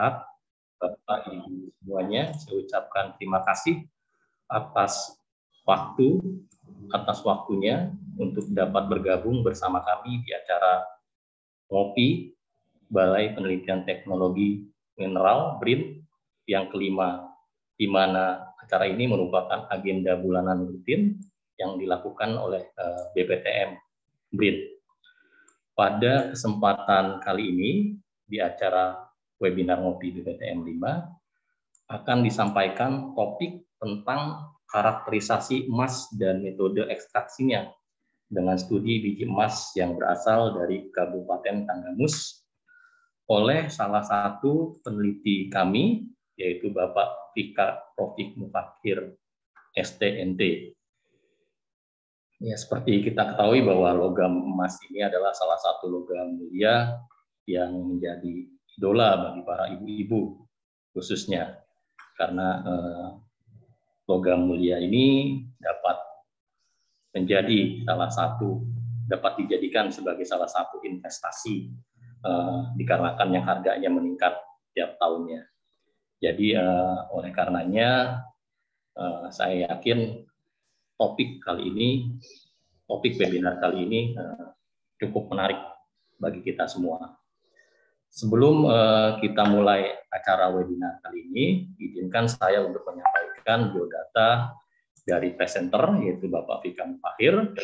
Bapak Ibu semuanya, saya ucapkan terima kasih atas waktunya untuk dapat bergabung bersama kami di acara Ngopi Balai Penelitian Teknologi Mineral BRIN yang kelima, di mana acara ini merupakan agenda bulanan rutin yang dilakukan oleh BPTM BRIN. Pada kesempatan kali ini di acara webinar Ngopi BPTM 5 akan disampaikan topik tentang karakterisasi emas dan metode ekstraksinya dengan studi biji emas yang berasal dari Kabupaten Tanggamus oleh salah satu peneliti kami, yaitu Bapak Fika Rofik Mufakhir, STNT. Ya, seperti kita ketahui bahwa logam emas ini adalah salah satu logam mulia yang menjadi idola bagi para ibu-ibu khususnya, karena logam mulia ini dapat dijadikan sebagai salah satu investasi dikarenakan yang harganya meningkat tiap tahunnya. Jadi oleh karenanya saya yakin topik webinar kali ini cukup menarik bagi kita semua. Sebelum kita mulai acara webinar kali ini, izinkan saya untuk menyampaikan biodata dari presenter, yaitu Bapak Fika Mufakhir,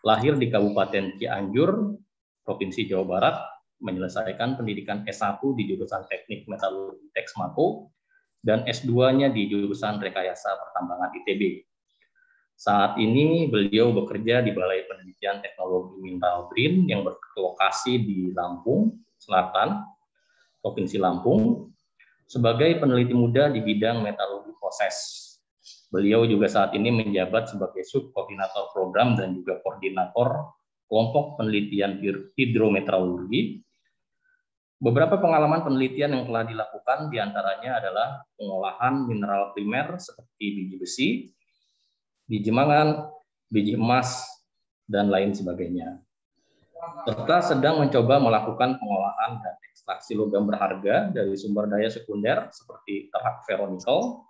lahir di Kabupaten Cianjur, Provinsi Jawa Barat, menyelesaikan pendidikan S1 di jurusan Teknik Metalurgi Texmaco, dan S2-nya di jurusan Rekayasa Pertambangan ITB. Saat ini beliau bekerja di Balai Penelitian Teknologi Mineral BRIN yang berlokasi di Lampung Selatan, Provinsi Lampung, sebagai peneliti muda di bidang metalurgi proses. Beliau juga saat ini menjabat sebagai subkoordinator program dan juga koordinator kelompok penelitian hidrometeorologi. Beberapa pengalaman penelitian yang telah dilakukan diantaranya adalah pengolahan mineral primer seperti biji besi, biji mangan, biji emas, dan lain sebagainya. Serta sedang mencoba melakukan pengolahan dan ekstraksi logam berharga dari sumber daya sekunder seperti terak ferronikel,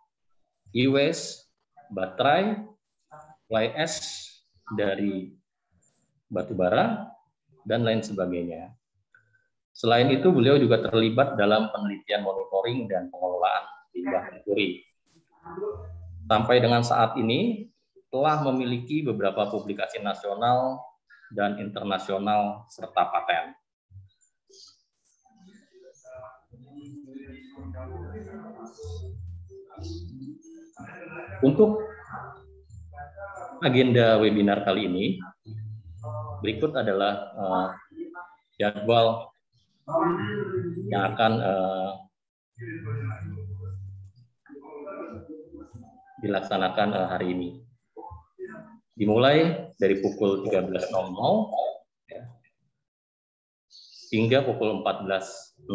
e-waste, baterai, fly ash dari batu bara, dan lain sebagainya. Selain itu, beliau juga terlibat dalam penelitian monitoring dan pengelolaan limbah merkuri. Sampai dengan saat ini, telah memiliki beberapa publikasi nasional dan internasional serta paten. Untuk agenda webinar kali ini, berikut adalah jadwal yang akan dilaksanakan hari ini. Dimulai dari pukul 13.00 hingga pukul 14.00.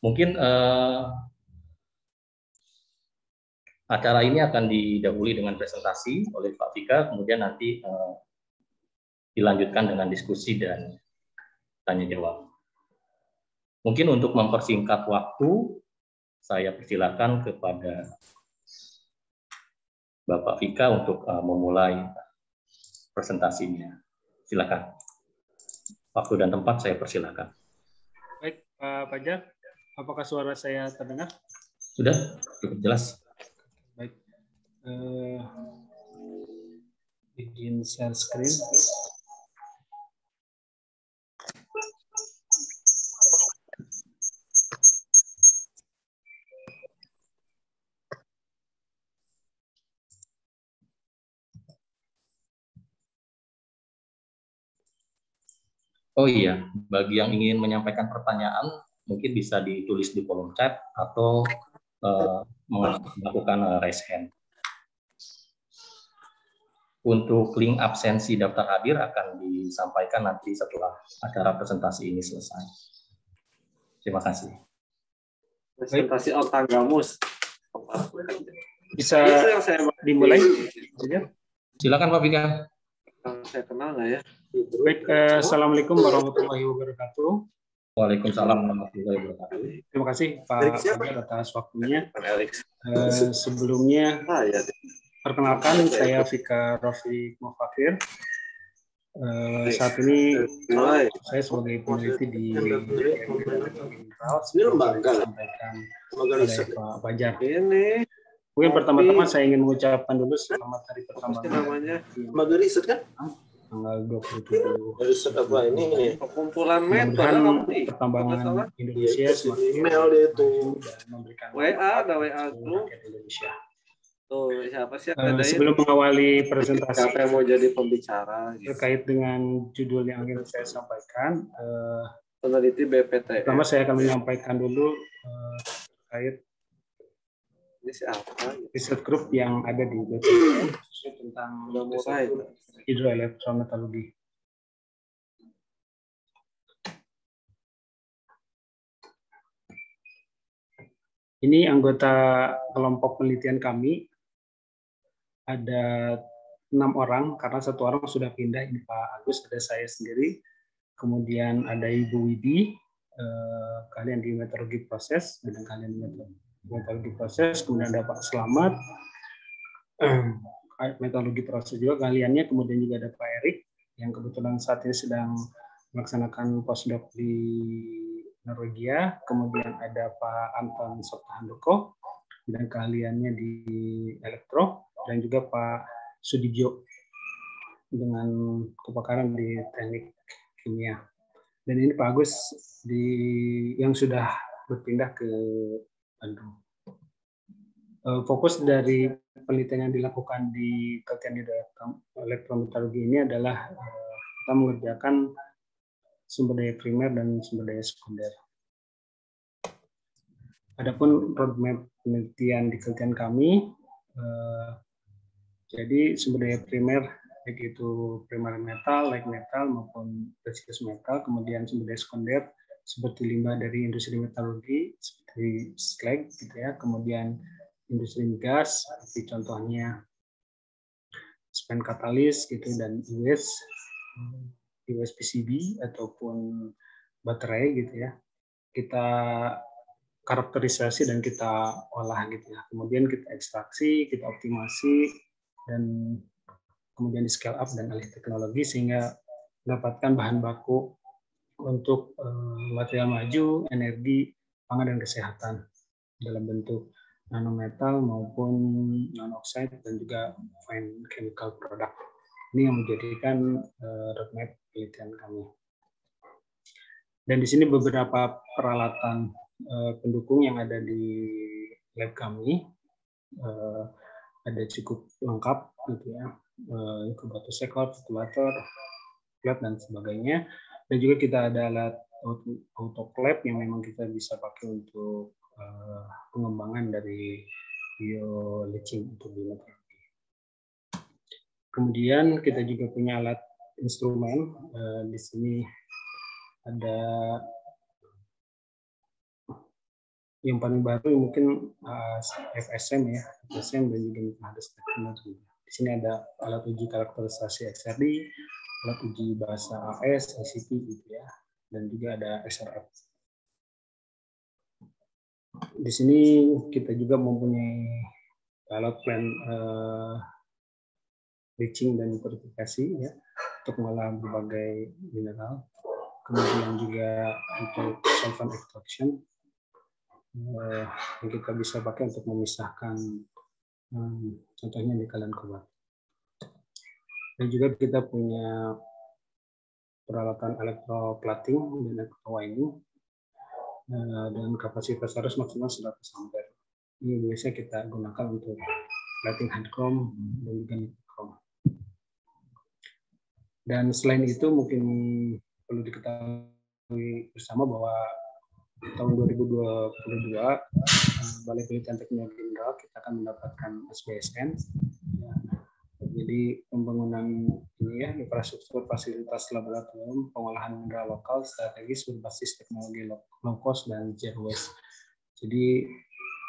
Mungkin acara ini akan didahului dengan presentasi oleh Pak Fika, kemudian nanti dilanjutkan dengan diskusi dan tanya jawab. Mungkin untuk mempersingkat waktu, saya persilakan kepada Bapak Fika untuk memulai presentasinya. Silakan. Waktu dan tempat saya persilakan. Baik, Pak Fajar, apakah suara saya terdengar? Sudah, cukup jelas. Baik. Bikin share screen. Oh iya, bagi yang ingin menyampaikan pertanyaan, mungkin bisa ditulis di kolom chat atau melakukan raise hand. Untuk link absensi daftar hadir akan disampaikan nanti setelah acara presentasi ini selesai. Terima kasih. Presentasi Tanggamus. Bisa dimulai? Silakan Pak Fika. Saya kenal nggak ya? Baik, Assalamualaikum warahmatullahi wabarakatuh. Waalaikumsalam warahmatullahi wabarakatuh. Terima kasih Pak Fajar atas waktunya. Alex. Sebelumnya, Ya. perkenalkan saya Fikar Rafiq Mufakir. Saat ini saya sebagai peneliti di sampaikan oleh Pak Fajar. Ini Mungkin pertama-tama saya ingin mengucapkan dulu selamat hari pertambangan namanya Lembaga Riset kan? tanggal 27. Riset apa ini? Perkumpulan metode Mudah-mudahan pertambangan Indonesia semakin email dia itu. dan memberikan WA ada WA seluruh group. rakyat Indonesia. Tuh, siapa sih? Sebelum mengawali presentasi Siapa yang mau jadi pembicara? terkait dengan judul yang ingin saya sampaikan, Peneliti BPT. pertama saya akan menyampaikan dulu terkait Ini siapa? riset grup yang ada di BPT tentang Udah mulai. hidroelektrometeorologi. Ini anggota kelompok penelitian kami. Ada 6 orang, karena 1 orang sudah pindah, ini Pak Agus, ada saya sendiri. Kemudian ada Ibu Widi, kalian di meteorologi proses, dan kalian di meteorologi proses. Kemudian ada Pak Slamet, meteorologi proses juga kaliannya. Kemudian juga ada Pak Erik, yang kebetulan saat ini sedang melaksanakan postdoc di Norwegia. Kemudian ada Pak Anton Soptahandoko, dan kaliannya di elektro, dan juga Pak Sudijo dengan kepakaran di teknik kimia. Dan ini Pak Agus yang sudah berpindah ke Bandung. Fokus dari penelitian yang dilakukan di penelitian elektrometeorologi ini adalah kita mengerjakan sumber daya primer dan sumber daya sekunder. Adapun roadmap penelitian di penelitian kami, jadi sumber daya primer, baik itu primary metal, light metal, maupun precious metal. Kemudian sumber daya sekunder seperti limbah dari industri metalurgi, seperti slag, gitu ya. Kemudian industri gas, seperti contohnya spent katalis, gitu, dan US PCB ataupun baterai, gitu ya. Kita karakterisasi dan kita olah, gitu ya. Kemudian kita ekstraksi, kita optimasi, dan kemudian di scale up dan alih teknologi sehingga mendapatkan bahan baku untuk material maju, energi, pangan, dan kesehatan dalam bentuk nanometal maupun non-oxide dan juga fine chemical product. Ini yang menjadikan roadmap penelitian kami. Dan di sini beberapa peralatan pendukung yang ada di lab kami ada cukup lengkap, gitu ya, inkubator sekor, ventilator, lab, dan sebagainya. Dan juga kita ada alat autoclave yang memang kita bisa pakai untuk pengembangan dari bioleaching untuk biometeorologi. Kemudian kita juga punya alat instrumen. Di sini ada yang paling baru mungkin FSM ya, FSM dan juga Mikrohadas Teknologi. Di sini ada alat uji karakterisasi XRD, alat uji bahasa AS, ICP, gitu ya, dan juga ada SRF. Di sini kita juga mempunyai alat plan leaching dan purifikasi ya, untuk mengolah berbagai mineral. Kemudian juga untuk solvent extraction, yang kita bisa pakai untuk memisahkan contohnya nikalan kobalt. Dan juga kita punya peralatan electroplating dan electrowinding dan kapasitas arus maksimal 100 ampere. Ini biasanya kita gunakan untuk plating hard chrome dan juga nickel chrome. Dan selain itu mungkin perlu diketahui bersama bahwa tahun 2022 Balai Penelitian Teknologi Mineral kita akan mendapatkan SBSN. Ya. Jadi pembangunan ini ya, infrastruktur fasilitas laboratorium pengolahan mineral lokal strategis berbasis teknologi low cost dan zero waste. Jadi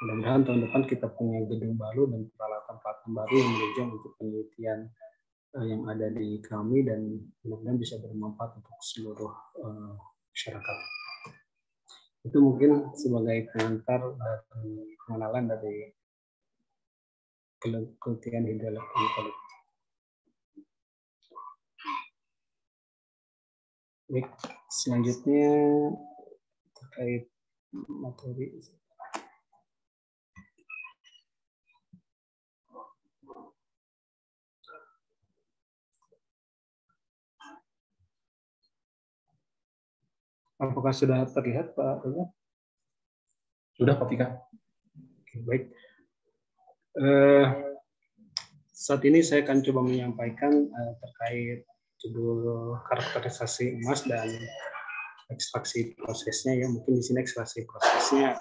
mudah-mudahan tahun depan kita punya gedung baru dan peralatan baru yang menunjang untuk penelitian yang ada di kami, dan mudah-mudahan bisa bermanfaat untuk seluruh masyarakat. Itu mungkin sebagai pengantar dari pengenalan dari kelutihan hidrologi. Baik, selanjutnya terkait materi. Apakah sudah terlihat, Pak Reza? Sudah, Pak Fika. Oke, baik. Saat ini saya akan coba menyampaikan terkait judul karakterisasi emas dan ekstraksi prosesnya ya. Mungkin di sini ekstraksi prosesnya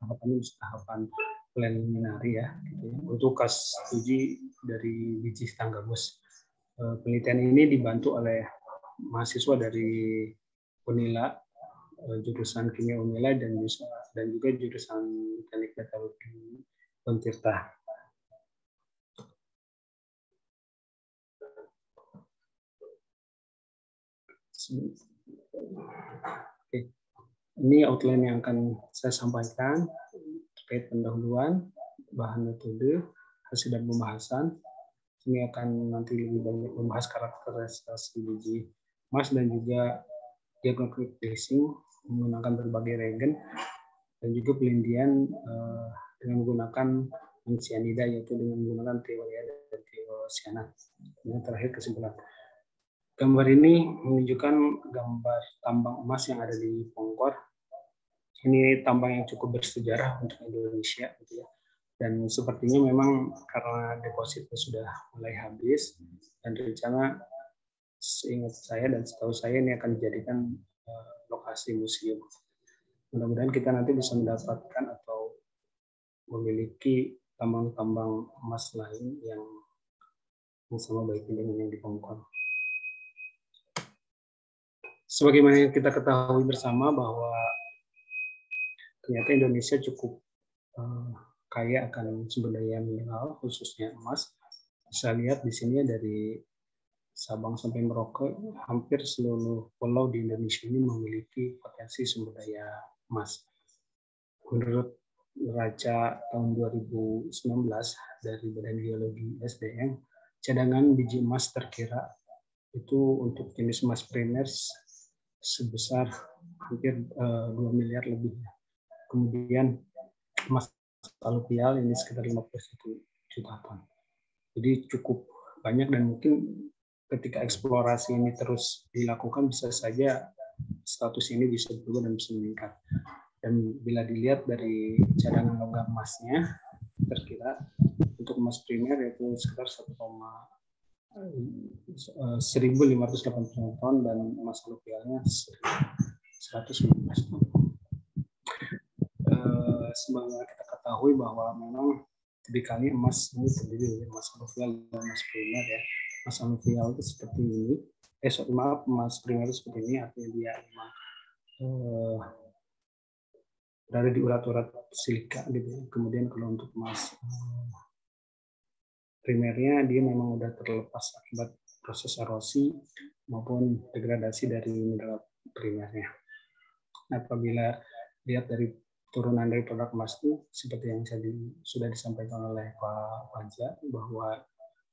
tahapannya tahapan preliminary ya. Gitu ya. Untuk kasus uji dari biji setang gabus. Penelitian ini dibantu oleh mahasiswa dari Unila, jurusan Kimia Unila dan juga jurusan Teknik Metalurgi Untirta. Oke. Ini outline yang akan saya sampaikan terkait pendahuluan, bahan metode, hasil dan pembahasan. Ini akan nanti lebih banyak membahas karakterisasi biji emas dan juga diagnostic tracing menggunakan berbagai reagen dan juga pelindian dengan menggunakan cyanida, yaitu dengan menggunakan thiourea dan thiocyanat. Yang terakhir kesimpulan. Gambar ini menunjukkan gambar tambang emas yang ada di Pongkor. Ini tambang yang cukup bersejarah untuk Indonesia, gitu ya. Dan sepertinya memang karena depositnya sudah mulai habis dan rencana seingat saya dan setahu saya ini akan dijadikan lokasi museum. Mudah-mudahan kita nanti bisa mendapatkan atau memiliki tambang-tambang emas lain yang sama baiknya dengan yang di Pongkor. Sebagaimana yang kita ketahui bersama bahwa ternyata Indonesia cukup kaya akan sumber daya mineral, khususnya emas. Bisa lihat di sini dari Sabang sampai Merauke, hampir seluruh pulau di Indonesia ini memiliki potensi sumber daya emas. Menurut neraca tahun 2019 dari Badan Geologi SDM, cadangan biji emas terkira itu untuk jenis emas primer sebesar hampir 2 miliar lebih. Kemudian emas aluvial ini sekitar 51 juta ton. Jadi cukup banyak dan mungkin ketika eksplorasi ini terus dilakukan bisa saja status ini bisa berubah dan bisa meningkat. Dan bila dilihat dari cadangan logam emasnya terkira untuk emas primer yaitu sekitar 1.580 ton dan emas aluvialnya 115 ton. Sebagaimana kita ketahui bahwa memang tipikalnya emas ini terdiri dari emas aluvial dan emas primer ya. Emas aluvial itu seperti ini. Emas primer itu seperti ini, artinya dia memang berada di urat-urat silika gitu. Kemudian kalau untuk emas primernya dia memang sudah terlepas akibat proses erosi maupun degradasi dari mineral primernya. Apabila lihat dari turunan dari produk emas itu seperti yang sudah disampaikan oleh Pak Panja bahwa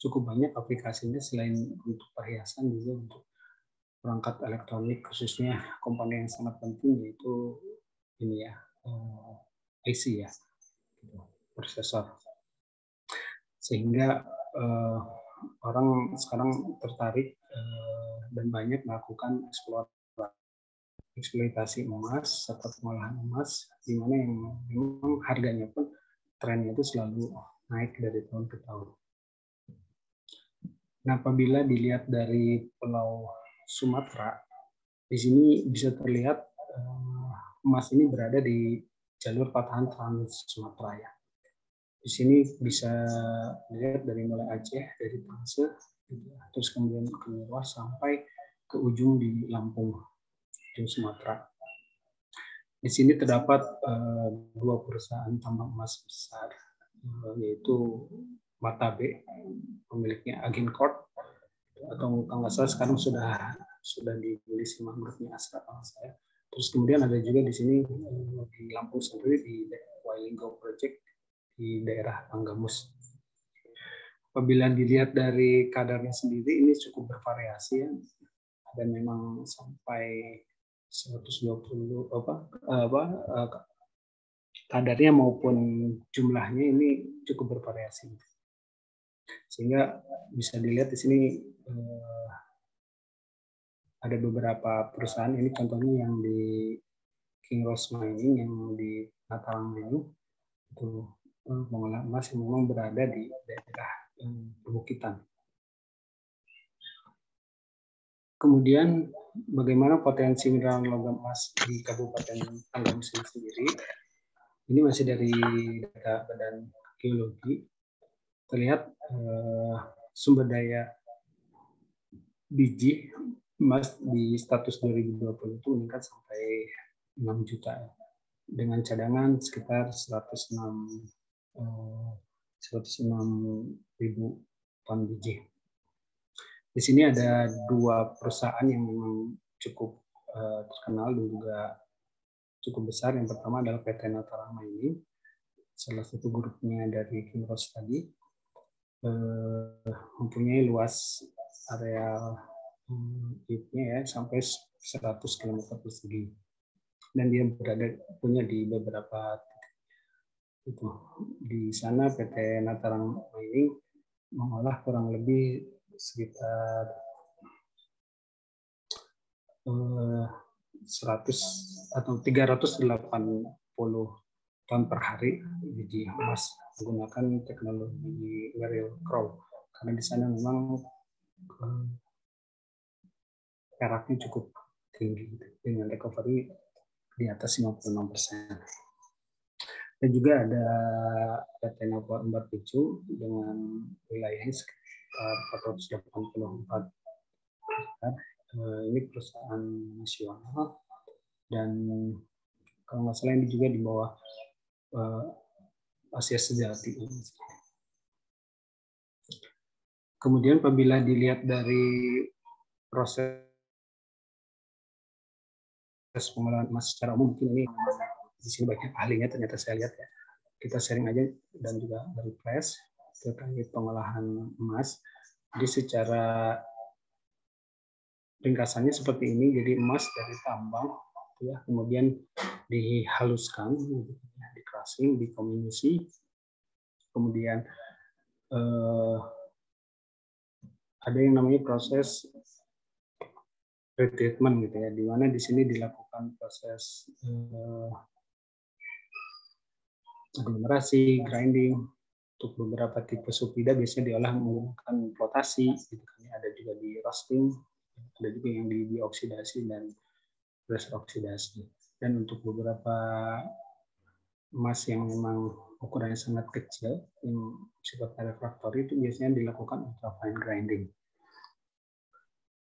cukup banyak aplikasinya selain untuk perhiasan juga untuk perangkat elektronik, khususnya komponen yang sangat penting yaitu ini ya IC ya, prosesor. Sehingga orang sekarang tertarik dan banyak melakukan eksploitasi emas serta pengolahan emas, di mana yang memang harganya pun trennya itu selalu naik dari tahun ke tahun. Nah, apabila dilihat dari Pulau Sumatera, di sini bisa terlihat emas ini berada di jalur patahan Trans Sumatera ya. Di sini bisa dilihat dari mulai Aceh, dari Tangsel, terus kemudian ke bawah sampai ke ujung di Lampung, ujung Sumatera. Di sini terdapat dua perusahaan tambang emas besar, yaitu Matabe, pemiliknya Agincorp, atau kalau nggak salah sekarang sudah dibeli sama grupnya Astra kalau saya. Terus kemudian ada juga di sini di Lampung sendiri di Wailinggo Project di daerah Tanggamus. Apabila dilihat dari kadarnya sendiri ini cukup bervariasi ya. Dan memang sampai 120 kadarnya maupun jumlahnya ini cukup bervariasi. Sehingga bisa dilihat di sini ada beberapa perusahaan, ini contohnya yang di Kinross Mining yang di Natalang ini itu mengolah emas yang memang berada di daerah perbukitan. Kemudian bagaimana potensi mineral logam emas di Kabupaten Tanggamus sendiri? Ini masih dari data Badan Geologi. Terlihat sumber daya biji emas di status 2020 itu meningkat sampai 6 juta dengan cadangan sekitar 106.000 ton biji. Di sini ada 2 perusahaan yang memang cukup terkenal dan juga cukup besar. Yang pertama adalah PT Natalang Mining, salah satu grupnya dari Kinross tadi, mempunyai luas areal ya sampai 100 km persegi, dan dia punya di beberapa titik. Itu di sana PT Natalang Mining mengolah kurang lebih sekitar 100 atau 380 ton per hari biji emas menggunakan teknologi Merrill Crowe, karena di sana memang peraknya cukup tinggi dengan recovery di atas 56%. Dan juga ada PT Nova Embar Picu dengan wilayahnya sekitar 484 hektar. Ini perusahaan nasional dan kalau nggak salah ini juga di bawah Asia Sejati. Kemudian apabila dilihat dari proses pengolahan emas secara umum, mungkin ini di sini banyak ahlinya ternyata saya lihat ya. Kita sharing aja dan juga refresh terkait pengolahan emas. Jadi secara ringkasannya seperti ini, jadi emas dari tambang ya, kemudian dihaluskan, di crushing, dikominisi, kemudian ada yang namanya proses pretreatment gitu ya, di mana di sini dilakukan proses aglomerasi, grinding. Untuk beberapa tipe sulfida biasanya diolah menggunakan flotasi, gitu kan. Ada juga di roasting, ada juga yang di dioksidasi dan pressure oksidasi. Dan untuk beberapa emas yang memang ukurannya sangat kecil, yang sifatnya refraktori, itu biasanya dilakukan ultrafine grinding.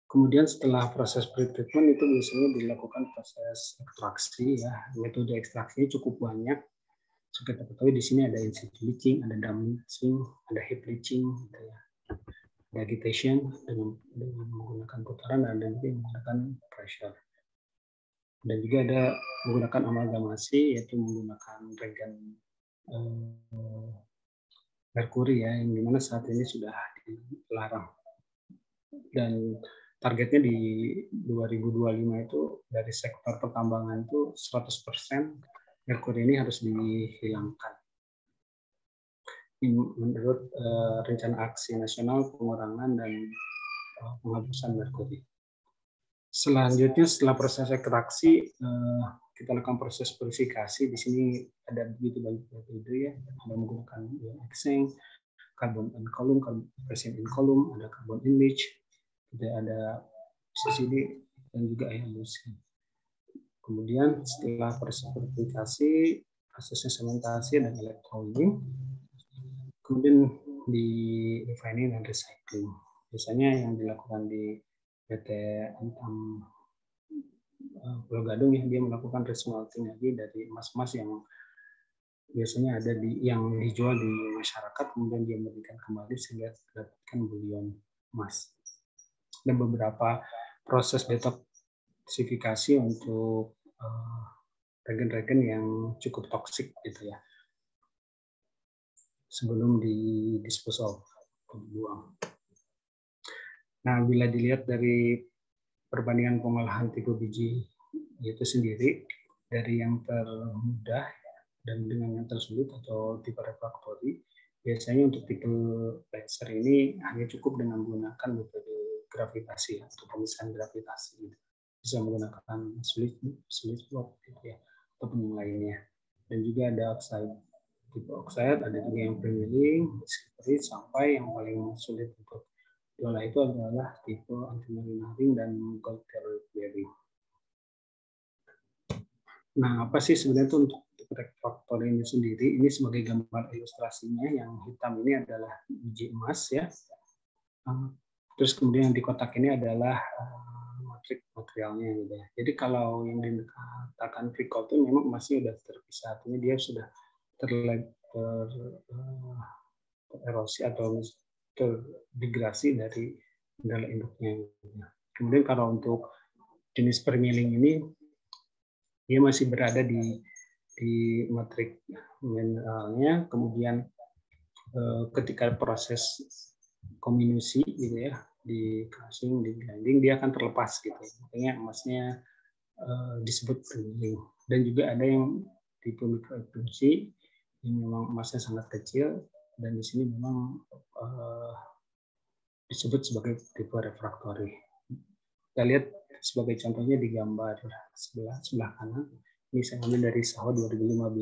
Kemudian setelah proses pretreatment itu biasanya dilakukan proses ekstraksi ya. Metode ekstraksinya cukup banyak. Seperti kita ketahui di sini ada in situ leaching, ada dam leaching, ada heap leaching, gitu ya. Ada agitation dengan menggunakan putaran, dan ada juga yang menggunakan pressure. Dan juga ada menggunakan amalgamasi, yaitu menggunakan regen merkuri ya, yang dimana saat ini sudah dilarang. Dan targetnya di 2025 itu dari sektor pertambangan itu 100% merkuri ini harus dihilangkan. Ini menurut rencana aksi nasional pengurangan dan penghapusan merkuri. Selanjutnya setelah proses ekstraksi kita lakukan proses purifikasi. Di sini ada begitu banyak metode ya, ada menggunakan ion-exchange, carbon in column, resin in column, ada carbon in leach, ada CCD dan juga emulsi. Kemudian setelah proses purifikasi, prosesnya sementasi dan electrolying, kemudian di refining dan recycling. Biasanya yang dilakukan di PT Antam Pulau Gadung ya, dia melakukan resmelting lagi dari emas-emas yang biasanya ada yang dijual di masyarakat, kemudian dia memberikan kembali sehingga mendapatkan bullion emas. Dan beberapa proses detoksifikasi untuk regen-regen yang cukup toksik gitu ya sebelum di disposal, dibuang. Nah, bila dilihat dari perbandingan pengolahan tipe biji itu sendiri dari yang termudah dan dengan yang tersulit atau tipe refraktori, biasanya untuk tipe laser ini hanya cukup dengan menggunakan metode gravitasi atau pemisahan gravitasi. Bisa menggunakan slit swap gitu ya, ataupun yang lainnya. Dan juga ada oxide. Tipe oxide ada juga yang pre-milling, sampai yang paling sulit untuk diolah itu adalah tipe antimarine ring dan gold bearing. Nah, apa sih sebenarnya itu untuk refraktor ini sendiri? Ini sebagai gambar ilustrasinya, yang hitam ini adalah biji emas ya. Terus kemudian yang di kotak ini adalah matrik materialnya gitu ya. Jadi kalau yang dikatakan free cold itu memang emasnya sudah terpisah, artinya dia sudah tererosi atau terdegrasi dari mineral induknya. Kemudian kalau untuk jenis permilling ini, dia masih berada di matrik mineralnya, kemudian ketika proses kombinasi gitu ya, di crushing, di grinding, dia akan terlepas gitu. Makanya emasnya disebut permilling. Dan juga ada yang tipe mikroefluensi yang memang emasnya sangat kecil, dan di sini memang disebut sebagai tipe refraktori. Kita lihat sebagai contohnya di gambar sebelah kanan. Ini saya ambil dari SAHO 2015.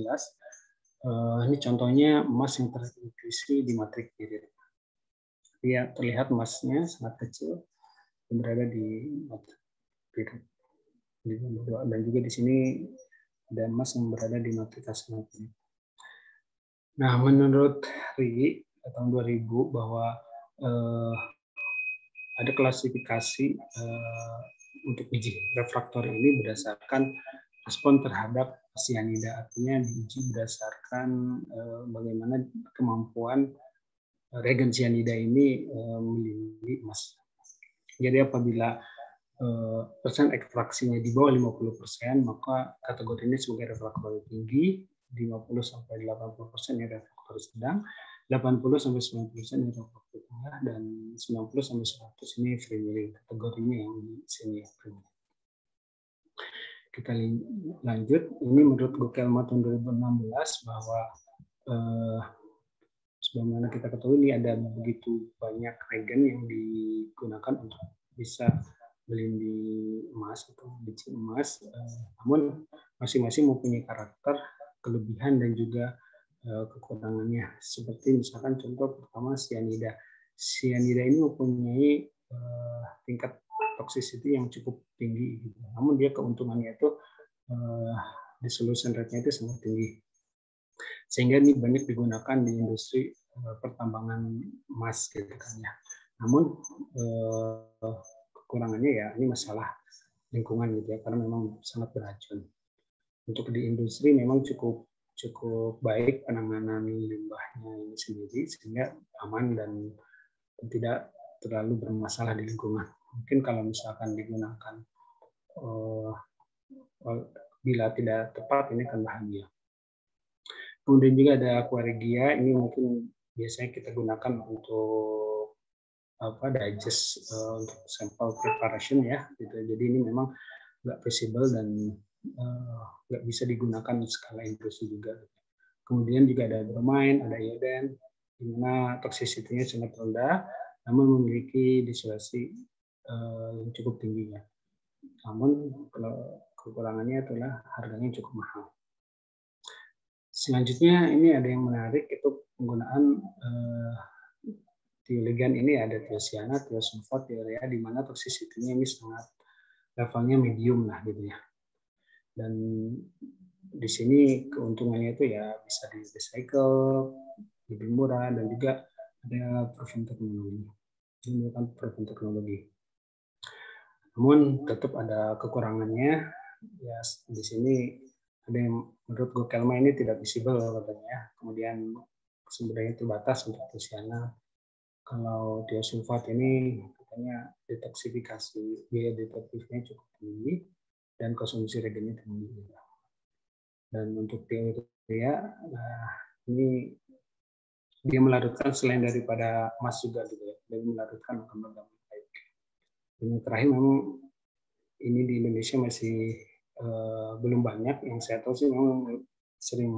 Ini contohnya emas yang terinfusif di matrik birit. Dia terlihat emasnya sangat kecil yang berada di matrik birit. Dan juga di sini ada emas yang berada di matrik asmat. Nah, menurut RIGI tahun 2000 bahwa ada klasifikasi untuk biji refraktor ini berdasarkan respon terhadap sianida, artinya diuji berdasarkan bagaimana kemampuan regen sianida ini melindungi emas. Jadi apabila persen ekstraksinya di bawah 50%, maka kategori ini sebagai refraktor tinggi, 50-80% ini refraktor sedang, 80-90% ini refraktor tengah, dan 90-100 ini free milling. Kategorinya yang di sini free milling. Kita lanjut. Ini menurut Gokelma tahun 2016 bahwa sebagaimana kita ketahui ini ada begitu banyak regen yang digunakan untuk bisa melindungi emas atau biji emas, namun masing-masing mempunyai karakter, kelebihan dan juga kekurangannya. Seperti misalkan contoh pertama sianida. Sianida ini mempunyai tingkat toxicity yang cukup tinggi, gitu. Namun dia keuntungannya itu dissolution rate-nya itu sangat tinggi, sehingga ini banyak digunakan di industri pertambangan emas gitu kan ya. Namun kekurangannya ya ini masalah lingkungan gitu ya, karena memang sangat beracun. Untuk di industri memang cukup baik penanganan limbahnya ini sendiri, sehingga aman dan tidak terlalu bermasalah di lingkungan. Mungkin kalau misalkan digunakan bila tidak tepat, ini akan bahaya. Kemudian juga ada aquaregia, ini mungkin biasanya kita gunakan untuk digest untuk sampel preparation ya, gitu. Jadi ini memang nggak visible dan nggak bisa digunakan skala industri juga. Kemudian juga ada bromine, ada ioden, di mana toxicity-nya sangat rendah, namun memiliki dissolusi yang cukup tinggi ya. Namun kalau kekurangannya adalah harganya cukup mahal. Selanjutnya ini ada yang menarik, itu penggunaan tioligan ini ada tiocyanat, tiosulfat, tiurea, di mana toxicity-nya ini sangat levelnya medium lah gitu ya. Dan di sini keuntungannya itu ya bisa di recycle, lebih murah, dan juga ada proven teknologi. Ini kan proven teknologi. Namun tetap ada kekurangannya. Ya di sini ada yang menurut Gokelma ini tidak visible katanya. Kemudian sumber daya terbatas untuk tiocyanat. Kalau tiosulfat ini katanya detoksifikasi, biaya detektifnya cukup tinggi, dan konsumsi regennya tinggi. Dan untuk diurea, nah ini dia melarutkan selain daripada emas juga gitu ya, dan melarutkan logam-logam baik. Ini terakhir memang ini di Indonesia masih belum banyak, yang saya tahu sih memang sering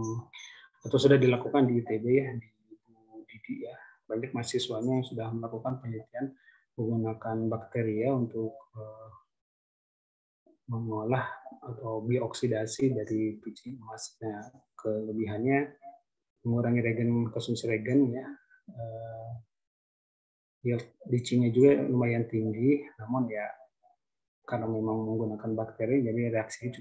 atau sudah dilakukan di ITB ya, di Bu Didi ya, banyak mahasiswanya yang sudah melakukan penelitian menggunakan bakteria untuk mengolah atau bioksidasi dari biji emasnya. Kelebihannya mengurangi konsumsi regen ya. Leaching-nya juga lumayan tinggi, namun ya karena memang menggunakan bakteri jadi reaksinya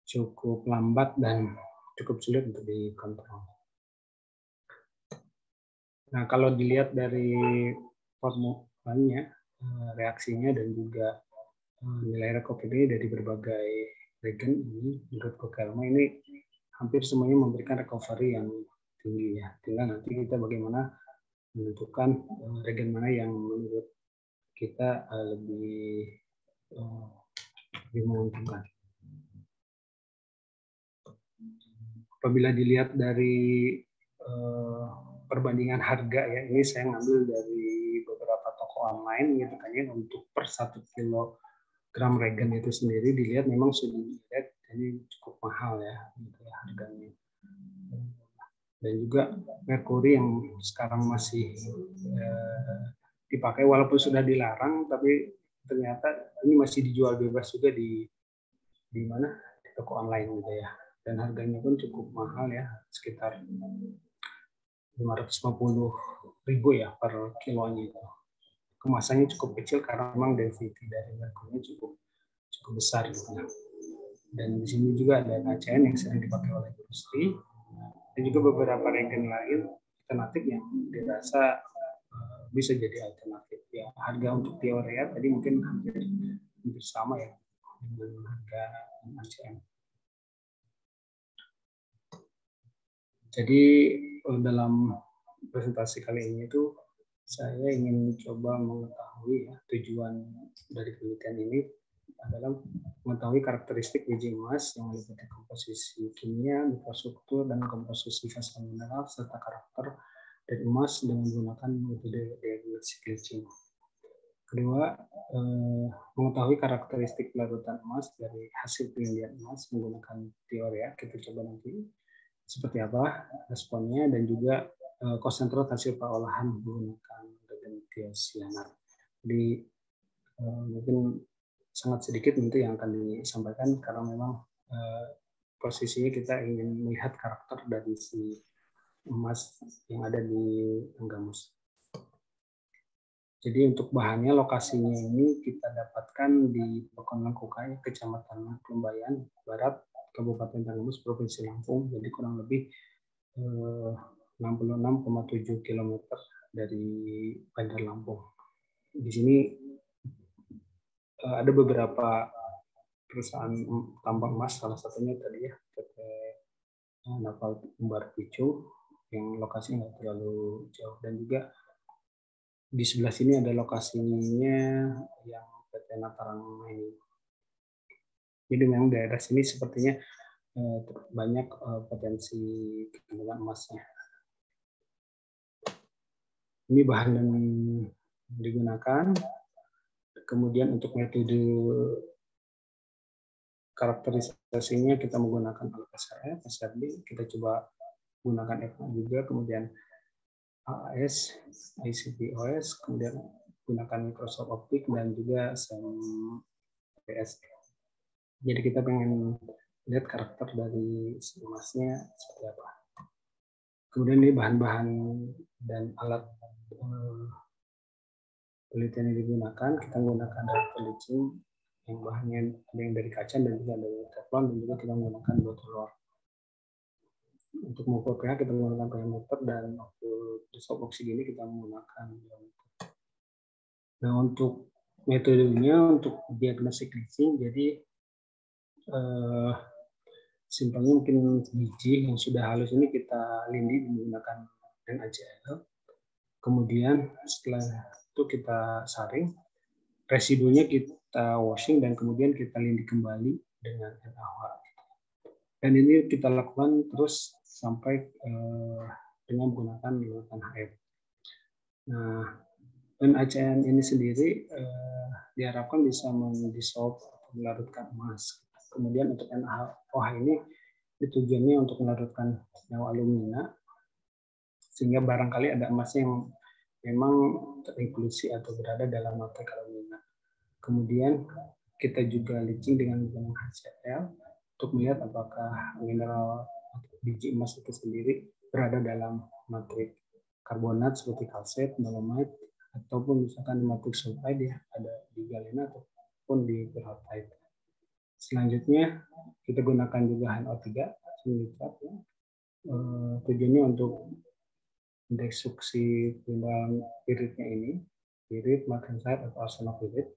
cukup lambat dan cukup sulit untuk dikontrol. Nah, kalau dilihat dari formulanya, reaksinya dan juga nilai recovery dari berbagai regen ini, menurut Kokelma ini hampir semuanya memberikan recovery yang tinggi ya. Tinggal nanti kita bagaimana menentukan regen mana yang menurut kita lebih menguntungkan. Apabila dilihat dari perbandingan harga ya, ini saya ngambil dari beberapa toko online gitu kan ya, untuk per 1 kilogram regen itu sendiri dilihat memang sudah dilihat ini cukup mahal ya, gitu ya harganya. Dan juga merkuri yang sekarang masih dipakai walaupun sudah dilarang, tapi ternyata ini masih dijual bebas juga di mana, di toko online gitu ya, dan harganya pun cukup mahal ya, sekitar 550.000 ya per kilonya itu. Kemasannya cukup kecil karena memang density dari merkurinya cukup besar gitu. Dan di sini juga ada KCN yang sering dipakai oleh industri, dan juga beberapa regen lain alternatif yang dirasa bisa jadi alternatif ya. Harga untuk diurea tadi mungkin hampir sama ya dengan harga KCN. Jadi dalam presentasi kali ini itu saya ingin coba mengetahui ya, tujuan dari penelitian ini adalah mengetahui karakteristik biji emas yang meliputi komposisi kimia, mikrostruktur, dan komposisi fase mineral serta karakter dari emas dengan menggunakan metode diagnostik leaching. Kedua, mengetahui karakteristik larutan emas dari hasil penelitian emas menggunakan diurea. Kita coba nanti seperti apa responnya, dan juga konsentrat hasil pengolahan menggunakan regen tiosianat. Jadi mungkin sangat sedikit nanti yang akan disampaikan karena memang posisinya kita ingin melihat karakter dari si emas yang ada di Tenggamus. Jadi untuk bahannya, lokasinya ini kita dapatkan di Pekon Lengkukai, Kecamatan Klumbayan Barat, Kabupaten Tenggamus, Provinsi Lampung. Jadi kurang lebih 66,7 km dari Bandar Lampung. Di sini ada beberapa perusahaan tambang emas, salah satunya tadi ya PT Napal Umbar Picu yang lokasinya nggak terlalu jauh, dan juga di sebelah sini ada lokasinya yang PT Natarang ini. Jadi memang daerah sini sepertinya banyak potensi kandungan emasnya. Ini bahan yang digunakan. Kemudian untuk metode karakterisasinya kita menggunakan SRF, SRD, kita coba gunakan ECMA juga, kemudian AAS, ICP-OS, kemudian gunakan Microsoft Optic dan juga PS. Jadi kita pengen lihat karakter dari emasnya seperti apa. Kemudian ini bahan-bahan dan alat penelitian yang digunakan, kita menggunakan reactor leaching yang bahannya ada yang dari kaca dan juga dari teflon, dan juga kita menggunakan botol luar. Untuk mengukur pH kita menggunakan pH meter, dan untuk dissolve oksigen kita menggunakan biometer. Nah, untuk metodenya untuk diagnostik leaching, jadi simpelnya mungkin biji yang sudah halus ini kita lindi menggunakan NaCl. Kemudian setelah itu kita saring, residunya kita washing dan kemudian kita lindi kembali dengan NaOH. Dan ini kita lakukan terus sampai dengan menggunakan larutan HF. Nah, NaCN ini sendiri diharapkan bisa mendissolve atau melarutkan emas. Kemudian untuk NaOH ini tujuannya untuk melarutkan senyawa alumina, sehingga barangkali ada emasnya yang memang terinklusi atau berada dalam matrik alumina. Kemudian kita juga leaching dengan menggunakan HCl untuk melihat apakah mineral atau biji emas itu sendiri berada dalam matrik karbonat seperti kalsit, dolomite, ataupun misalkan di matrik sulfide ya, ada di galena ataupun di perovskite. Selanjutnya kita gunakan juga NO3 nitrat ya. Tujuannya untuk destruksi mineral piritnya ini, pirit, magnesite atau arsenopirit.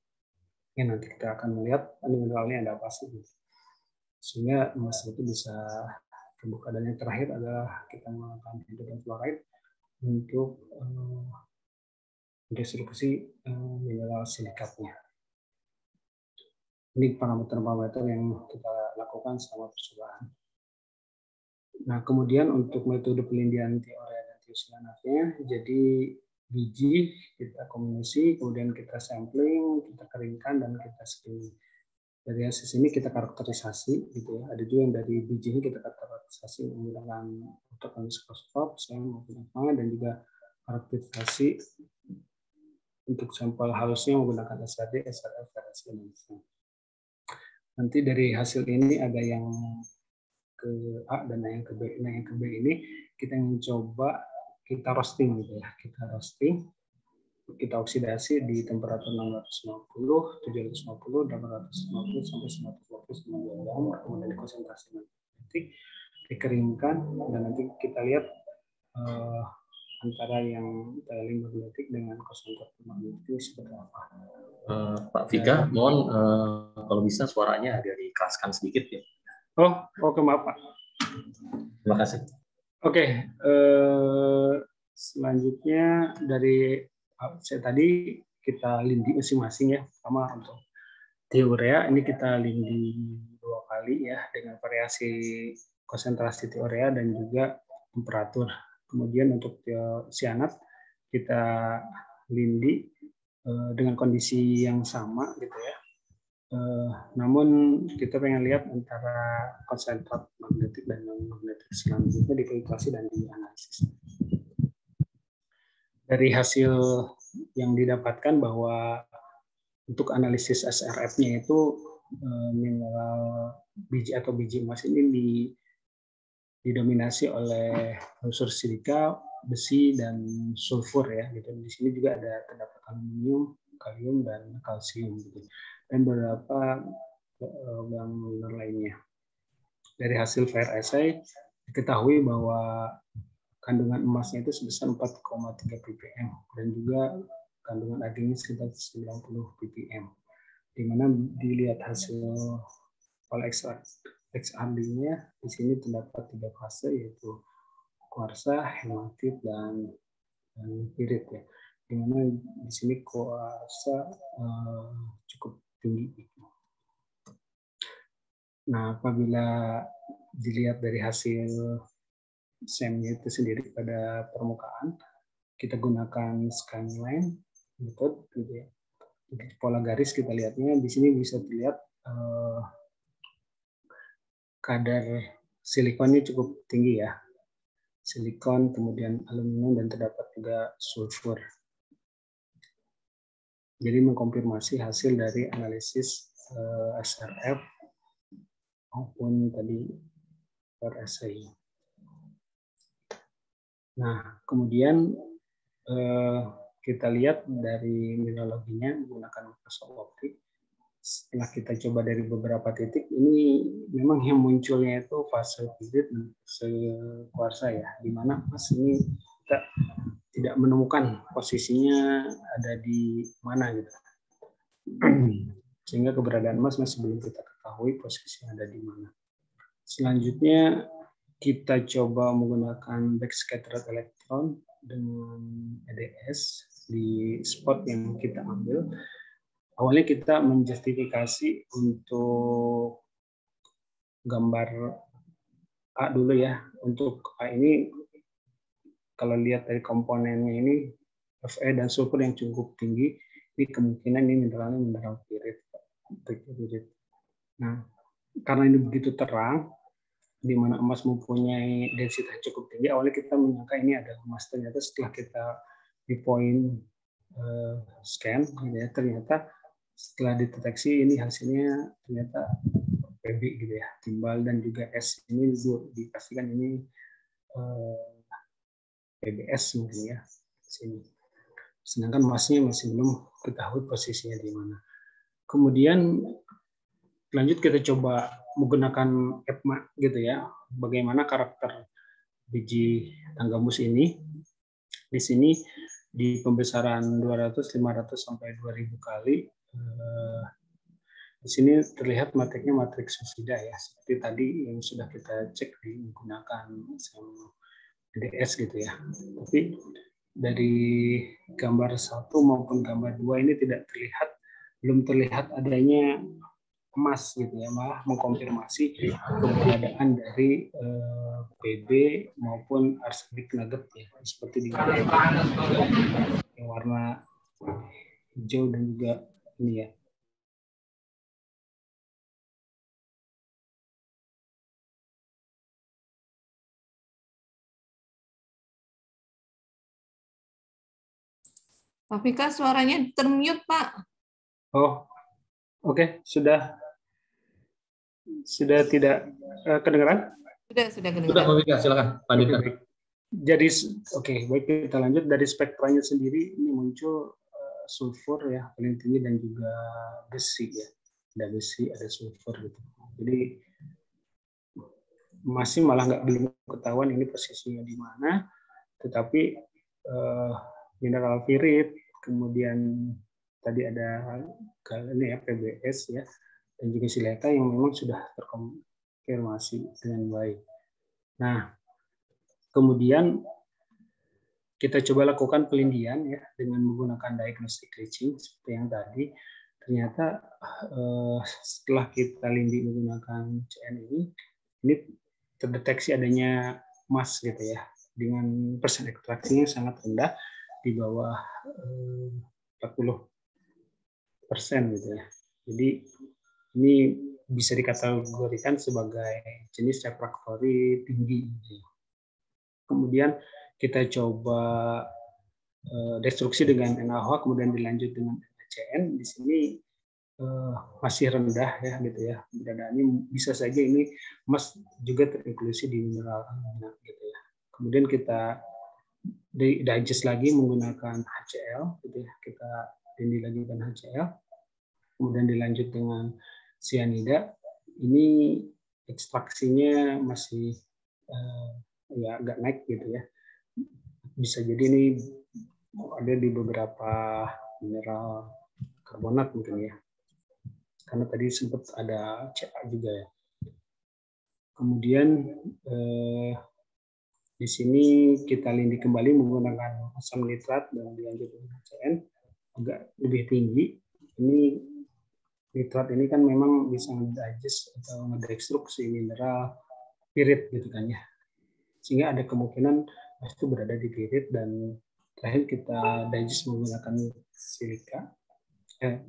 Ya, nanti kita akan melihat mineralnya ada apa sih, sehingga emas itu bisa terbuka. Dan yang terakhir adalah kita menggunakan hidrogen fluoride untuk destruksi mineral silikatnya. Ini parameter-parameter yang kita lakukan selama percobaan. Nah, kemudian untuk metode pelindian TiOrea dan tiosianatnya, jadi biji kita kombinasi, kemudian kita sampling, kita keringkan, dan kita screening. Dari hasil sini kita karakterisasi, gitu ya. Ada juga yang dari biji ini kita karakterisasi menggunakan mikroskop, saya menggunakan, dan juga karakterisasi untuk sampel halusnya menggunakan SRD, SRF, RSI, dan lain-lain. Nanti dari hasil ini ada yang ke A dan yang ke B. Nah, yang ke B ini kita mencoba kita roasting gitu ya. Kita roasting, kita oksidasi di temperatur 650, 750, 850 sampai 950 gram, kemudian di konsentrasi nanti dikeringkan dan nanti kita lihat antara yang tiling magnetik dengan konsentrasi magnetik seperti apa. Pak Vika, mohon kalau bisa suaranya agak dikeraskan sedikit ya. Oke, maaf Pak. Terima kasih. Oke, selanjutnya dari saya tadi kita lindi masing-masing ya. Pertama untuk TiOrea ini kita lindi 2 kali ya dengan variasi konsentrasi TiOrea dan juga temperatur. Kemudian untuk cyanat kita lindi dengan kondisi yang sama gitu ya. Namun kita pengen lihat antara konsentrat magnetik dan non-magnetik selanjutnya dikalkulasi dan dianalisis. Dari hasil yang didapatkan bahwa untuk analisis SRF-nya itu mineral biji atau biji emas ini didominasi oleh unsur silika, besi, dan sulfur ya. Gitu. Di sini juga ada terdapat aluminium, kalium, dan kalsium. Gitu. Dan beberapa mineral lainnya. Dari hasil fire assay diketahui bahwa kandungan emasnya itu sebesar 4,3 ppm dan juga kandungan agennya sekitar 90 ppm. Di mana dilihat hasil XRD-nya di sini terdapat 3 fase yaitu kuarsa, hematit, dan pirit ya. Di mana di sini kuarsa cukup tinggi. Nah, apabila dilihat dari hasil SEM-nya itu sendiri pada permukaan, kita gunakan scanline method gitu ya. Di pola garis kita lihatnya di sini bisa dilihat kadar silikonnya cukup tinggi ya. Silikon, kemudian aluminium, dan terdapat juga sulfur. Jadi mengkonfirmasi hasil dari analisis SRF maupun tadi RSI. Nah, kemudian kita lihat dari mineraloginya menggunakan mikroskop optik. Setelah kita coba dari beberapa titik, ini memang yang munculnya itu fase pirit dan fase kuarsa ya, di mana emas ini kita tidak menemukan posisinya ada di mana gitu. Sehingga keberadaan emas masih belum kita ketahui posisinya ada di mana. Selanjutnya kita coba menggunakan backscattered elektron dengan EDS di spot yang kita ambil. awalnya kita menjustifikasi untuk gambar A dulu ya. Untuk A ini kalau lihat dari komponennya ini Fe dan sulfur yang cukup tinggi, ini kemungkinan ini mineralnya mineral pirit. Nah, karena ini begitu terang, di mana emas mempunyai densitas cukup tinggi, awalnya kita menyangka ini adalah emas. Ternyata setelah kita di point scan, ya, ternyata setelah dideteksi ini hasilnya ternyata Pb gitu ya, timbal dan juga S ini dipastikan ini PBS mungkin ya sini. Sedangkan emasnya masih belum ketahui posisinya di mana. Kemudian lanjut kita coba menggunakan EPMA gitu ya. Bagaimana karakter biji tanggamus ini? Di sini di pembesaran 200, 500 sampai 2000 kali. Di sini terlihat matriknya matriks Susida ya, seperti tadi yang sudah kita cek menggunakan DDS gitu ya. Tapi dari gambar 1 maupun gambar 2 ini belum terlihat adanya emas gitu ya, malah mengkonfirmasi keberadaan dari PB maupun arsenik nugget ya, seperti di yang warna hijau dan juga ini ya. Pak Fikar, suaranya termute, Pak. Oh, oke, sudah tidak kedengaran? Sudah kedengaran. Sudah, Pak Fikar, silakan lanjutkan. Baik. Jadi, baik, kita lanjut. Dari spektranya sendiri ini muncul sulfur ya paling tinggi dan juga besi ya. Ada besi, ada sulfur gitu. Jadi masih malah belum ketahuan ini posisinya di mana. Tetapi mineral pirit, kemudian tadi ada ini ya PBS ya, dan juga sileka yang memang sudah terkonfirmasi dengan baik. Nah, kemudian kita coba lakukan pelindian ya dengan menggunakan diagnostic leaching seperti yang tadi. Ternyata setelah kita lindi menggunakan CN ini terdeteksi adanya emas gitu ya, dengan persen ekstraksinya sangat rendah di bawah 40% gitu ya. Jadi ini bisa dikategorikan sebagai jenis refraktori tinggi. Kemudian kita coba destruksi dengan NaOH, kemudian dilanjut dengan NaCN. Di sini masih rendah ya gitu ya. Keberadaannya bisa saja ini emas juga terinklusi di mineral gitu ya. Kemudian kita digest lagi menggunakan HCl gitu ya. Kita tindih lagi dengan HCl. Kemudian dilanjut dengan cyanida. Ini ekstraksinya masih ya agak naik gitu ya. Bisa jadi ini ada di beberapa mineral karbonat mungkin ya. Karena tadi sempat ada Ca juga ya. Kemudian di sini kita lindi kembali menggunakan asam nitrat dan dilanjut dengan HCN agak lebih tinggi. Ini nitrat ini kan memang bisa nge-digest atau ngedestruksi mineral pirit gitu kan ya. Sehingga ada kemungkinan itu berada di pirit, dan terakhir kita digest menggunakan silika.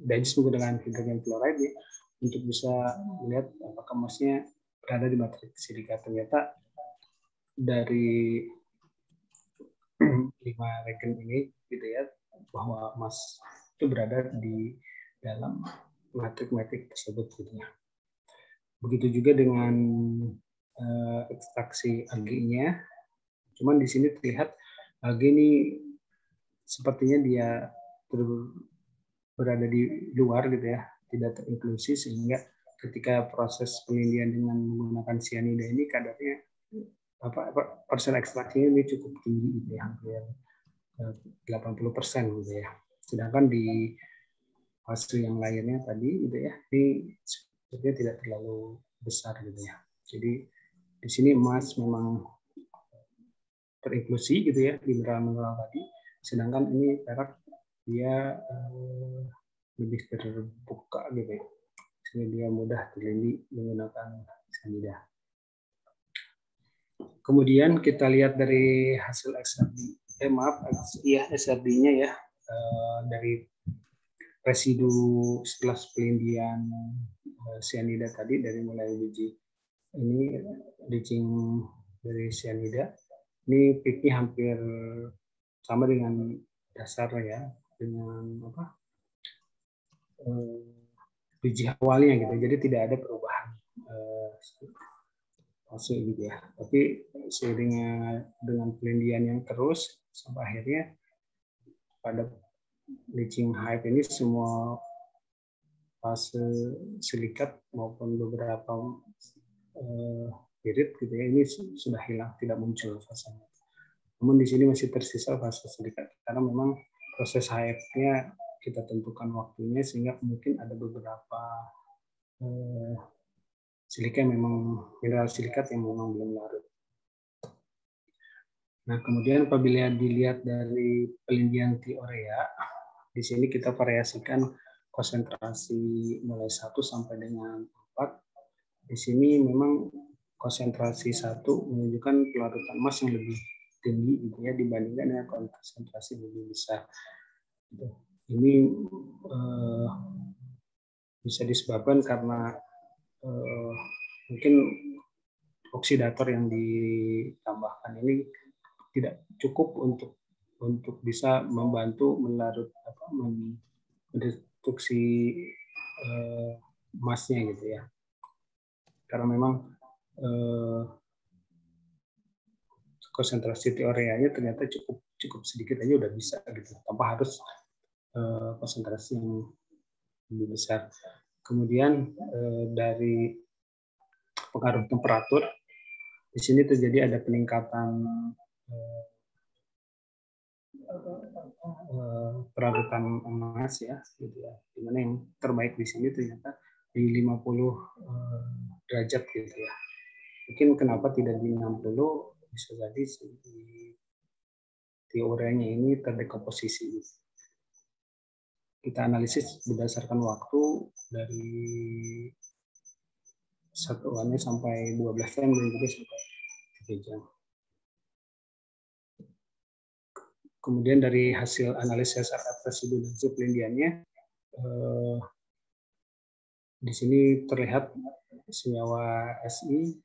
Digest menggunakan hidrogen fluoride ya, untuk bisa melihat apakah emasnya berada di matriks silika. Ternyata dari 5 regen ini gitu ya, bahwa emas itu berada di dalam matrik-matrik tersebut gitu ya. Begitu juga dengan ekstraksi Ag-nya. Cuman di sini terlihat Ag ini sepertinya dia berada di luar gitu ya, tidak terinklusi, sehingga ketika proses pelindian dengan menggunakan cyanida ini kadarnya persen ekstraksinya ini cukup tinggi gitu ya, hampir 80% gitu ya. Sedangkan di fase yang lainnya tadi gitu ya, ini sebenarnya tidak terlalu besar gitu ya. Jadi di sini emas memang terinklusi gitu ya di mineral-mineral tadi, sedangkan ini perak dia lebih terbuka gitu ya, sehingga dia mudah terlindung menggunakan cyanida. Kemudian kita lihat dari hasil XRD, SRD-nya ya, dari residu setelah pelindian cyanida tadi dari mulai biji ini leaching dari cyanida, ini peaknya hampir sama dengan dasar ya, dengan biji awalnya gitu, jadi tidak ada perubahan fase gitu ya. Tapi seiringnya dengan pelindian yang terus sampai akhirnya pada leaching height ini semua fase silikat maupun beberapa pirit gitu ya, ini sudah hilang, tidak muncul fasenya. Namun di sini masih tersisa fase silikat karena memang proses height-nya kita tentukan waktunya, sehingga mungkin ada beberapa silika memang mineral silikat yang memang belum larut. Nah, kemudian apabila dilihat dari pelindian TIOREA, di sini kita variasikan konsentrasi mulai 1 sampai dengan 4. Di sini memang konsentrasi 1 menunjukkan pelarutan emas yang lebih tinggi gitu ya, dibandingkan dengan konsentrasi lebih besar. Ini bisa disebabkan karena mungkin oksidator yang ditambahkan ini tidak cukup untuk bisa membantu mendestruksi emasnya gitu ya. Karena memang konsentrasi TIOREA-nya ternyata cukup sedikit aja udah bisa gitu, tanpa harus konsentrasi yang lebih besar. Kemudian dari pengaruh temperatur, di sini terjadi ada peningkatan perarutan emas ya, gitu ya. Dimana yang terbaik di sini ternyata di 50 derajat gitu ya. Mungkin kenapa tidak di 60, bisa jadi di TIOREA-nya ini terdekomposisi. Kita analisis berdasarkan waktu dari 1 sampai 12 jam dan juga sampai 3 jam. Kemudian dari hasil analisis residu dan pelindiannya, di sini terlihat senyawa Si,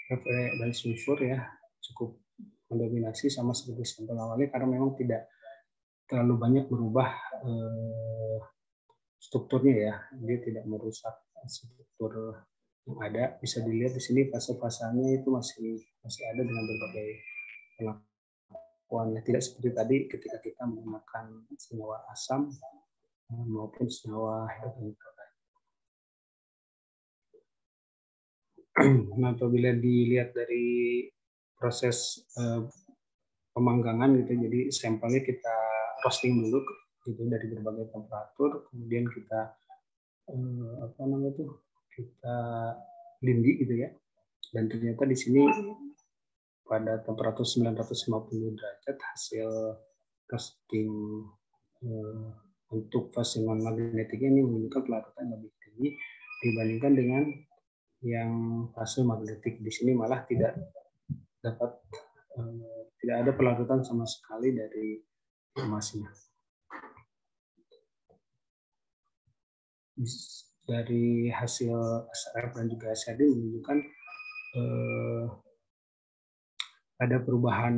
Fe, dan sulfur ya cukup mendominasi sama seperti sampel awalnya, karena memang tidak terlalu banyak berubah strukturnya ya, dia tidak merusak struktur yang ada. Bisa dilihat di sini fase-fasenya itu masih ada dengan berbagai perlakuannya, tidak seperti tadi ketika kita menggunakan senyawa asam maupun senyawa hidrogen. Nah, apabila dilihat dari proses pemanggangan gitu, jadi sampelnya kita roasting dulu gitu dari berbagai temperatur, kemudian kita kita lindi gitu ya, dan ternyata di sini pada temperatur 950 derajat hasil roasting untuk fase non magnetiknya ini menunjukkan pelarutan lebih tinggi dibandingkan dengan yang fase magnetik. Di sini malah tidak ada pelarutan sama sekali dari emasnya. Dari hasil SRF dan juga SRD menunjukkan ada perubahan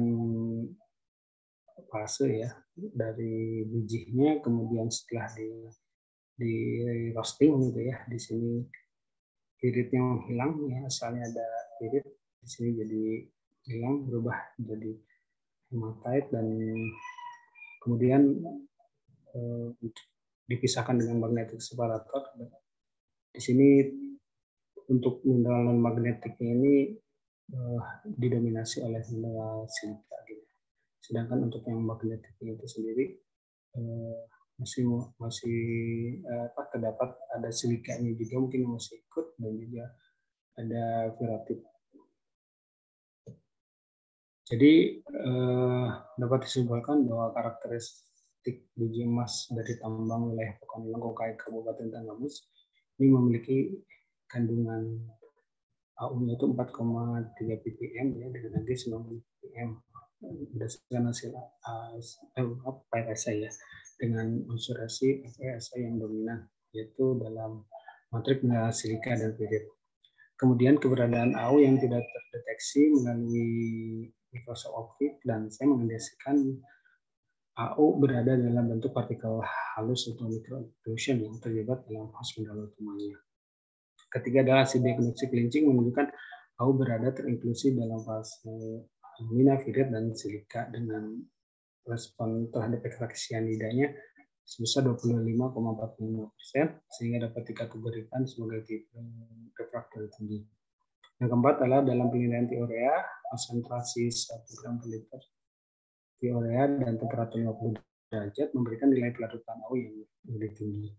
fase ya, dari bijinya, kemudian setelah di roasting gitu ya, di sini piritnya hilang ya, asalnya ada pirit, di sini jadi hilang, berubah jadi hematite, dan kemudian dipisahkan dengan magnetic separator. Di sini untuk mineral non magnetiknya ini didominasi oleh mineral silika gitu. Sedangkan untuk yang magnetiknya itu sendiri masih terdapat ada silikanya juga, mungkin yang masih ikut, dan juga ada ferritit. Jadi dapat disimpulkan bahwa karakteristik petik biji emas dari tambang wilayah Pekan Lengkokai Kabupaten Tanggamus ini memiliki kandungan AU-nya itu 4,3 ppm ya, dengan nanti 90 ppm berdasarkan hasil PSI ya, dengan unsur asam PSI yang dominan yaitu dalam matrik mineral silika dan pirit. Kemudian keberadaan AU yang tidak terdeteksi melalui mikroskop optik, dan saya mengindikasikan AU berada dalam bentuk partikel halus atau microintrusion yang terlibat dalam fase mineral utamanya. Ketiga adalah hasil diagnostik Lynching menunjukkan AU berada terinklusi dalam fase alumina, pirit, dan silika dengan respon terhadap ekstraksi cyanidanya sebesar 25,45%, sehingga dapat dikategorikan sebagai tipe refraktor tinggi. Yang keempat adalah dalam penilaian tiurea, konsentrasi 1 gram per liter tiurea dan temperatur 50 derajat memberikan nilai pelarutan AU yang lebih tinggi.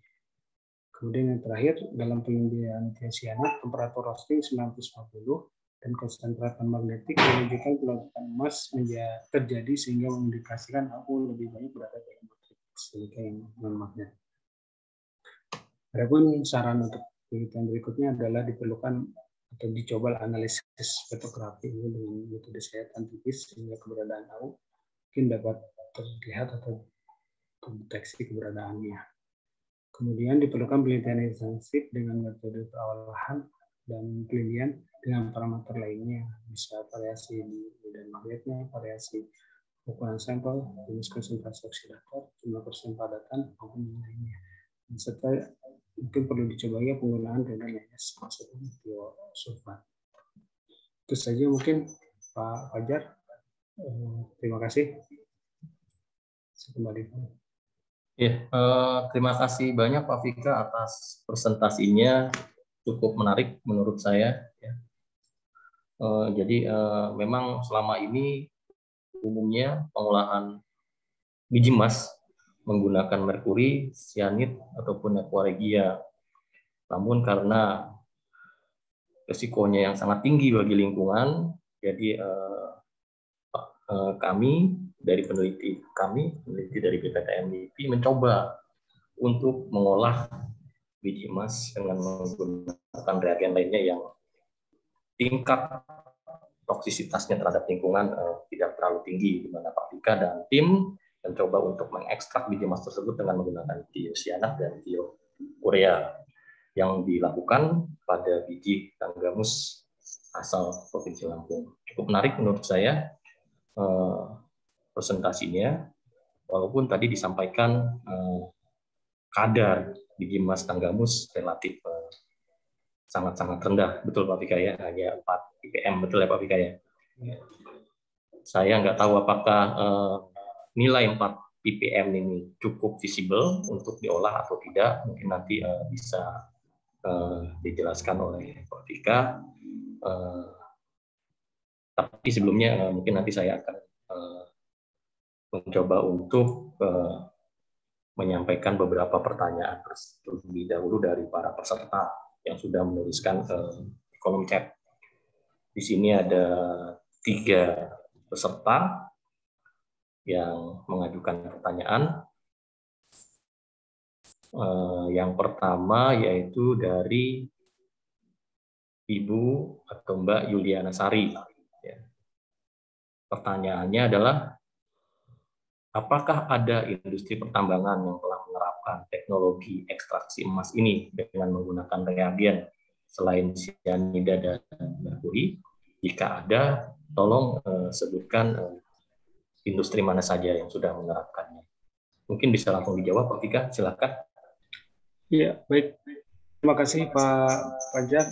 Kemudian yang terakhir, dalam penilaian tiocyanat, temperatur roasting 950 dan konsentrasi magnetik menunjukkan pelarutan emas terjadi sehingga mengindikasikan AU lebih banyak berada dalam matrik silika yang non-magnet. Adapun saran untuk penelitian berikutnya adalah diperlukan atau dicoba analisis fotografi ini dengan metode sayatan tipis sehingga keberadaan AU mungkin dapat terlihat atau terdeteksi keberadaannya. Kemudian diperlukan penelitian intensif dengan metode perawatan dan penelitian dengan parameter lainnya, bisa variasi di medan magnetnya, variasi ukuran sampel, jenis konsentrasi oksidator, jumlah persen padatan, maupun yang lainnya. Dan serta mungkin perlu dicoba ya penggunaan radon LS maksudnya tiosulfat. Itu saja mungkin Pak Fajar. Terima kasih. Kembali. Ya, terima kasih banyak Pak Fika atas presentasinya, cukup menarik menurut saya. Ya. Jadi memang selama ini umumnya pengolahan biji emas menggunakan merkuri, sianid ataupun aquaregia. Namun karena risikonya yang sangat tinggi bagi lingkungan, jadi kami peneliti dari BPTN LIPI mencoba untuk mengolah biji emas dengan menggunakan reagen lainnya yang tingkat toksisitasnya terhadap lingkungan tidak terlalu tinggi, di mana Pak Fika dan tim mencoba untuk mengekstrak biji emas tersebut dengan menggunakan tiocyanat dan tiourea yang dilakukan pada biji tanggamus asal Provinsi Lampung. Cukup menarik menurut saya presentasinya, walaupun tadi disampaikan kadar biji emas tanggamus relatif sangat-sangat rendah, betul Pak Fika ya, hanya 4 ppm, betul ya Pak Fika ya? Saya nggak tahu apakah nilai 4 ppm ini cukup visible untuk diolah atau tidak, mungkin nanti bisa dijelaskan oleh Pak Fika. Tapi sebelumnya mungkin nanti saya akan mencoba untuk menyampaikan beberapa pertanyaan terlebih dahulu dari para peserta yang sudah menuliskan di kolom chat. Di sini ada 3 peserta yang mengajukan pertanyaan. Yang pertama yaitu dari Ibu atau Mbak Yuliana Sari. Pertanyaannya adalah, apakah ada industri pertambangan yang telah menerapkan teknologi ekstraksi emas ini dengan menggunakan reagen selain cyanida dan merkuri? Jika ada, tolong sebutkan industri mana saja yang sudah menerapkannya. Mungkin bisa langsung dijawab, Pak Fika, silakan. Ya, baik. Terima kasih Pak Fajar.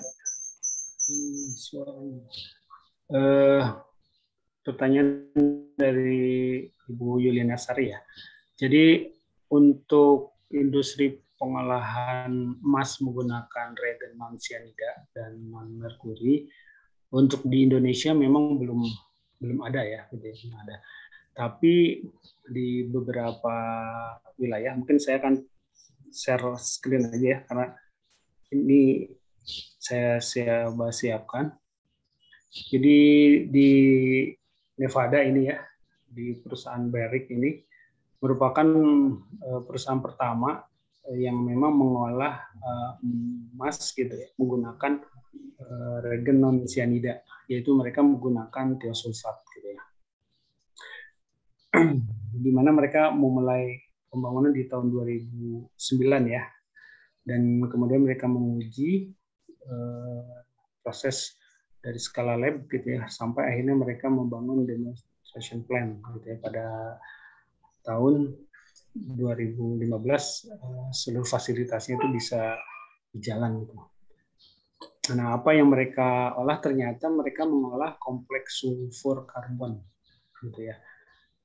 Pertanyaan dari Ibu Yuliana Sari ya. Jadi untuk industri pengolahan emas menggunakan reagen non cyanida dan non merkuri untuk di Indonesia memang belum ada ya, belum ada. Tapi di beberapa wilayah, mungkin saya akan share screen aja ya, karena ini saya siapkan. Jadi di Nevada ini ya, di perusahaan Barrick ini merupakan perusahaan pertama yang memang mengolah emas gitu ya, menggunakan regen non sianida, yaitu mereka menggunakan tiosulfat gitu ya. Di mana mereka memulai pembangunan di tahun 2009 ya, dan kemudian mereka menguji proses dari skala lab gitu ya, sampai akhirnya mereka membangun demonstration plan gitu ya, pada tahun 2015 seluruh fasilitasnya itu bisa berjalan gitu. Nah, apa yang mereka olah, ternyata mereka mengolah kompleks sulfur karbon gitu ya.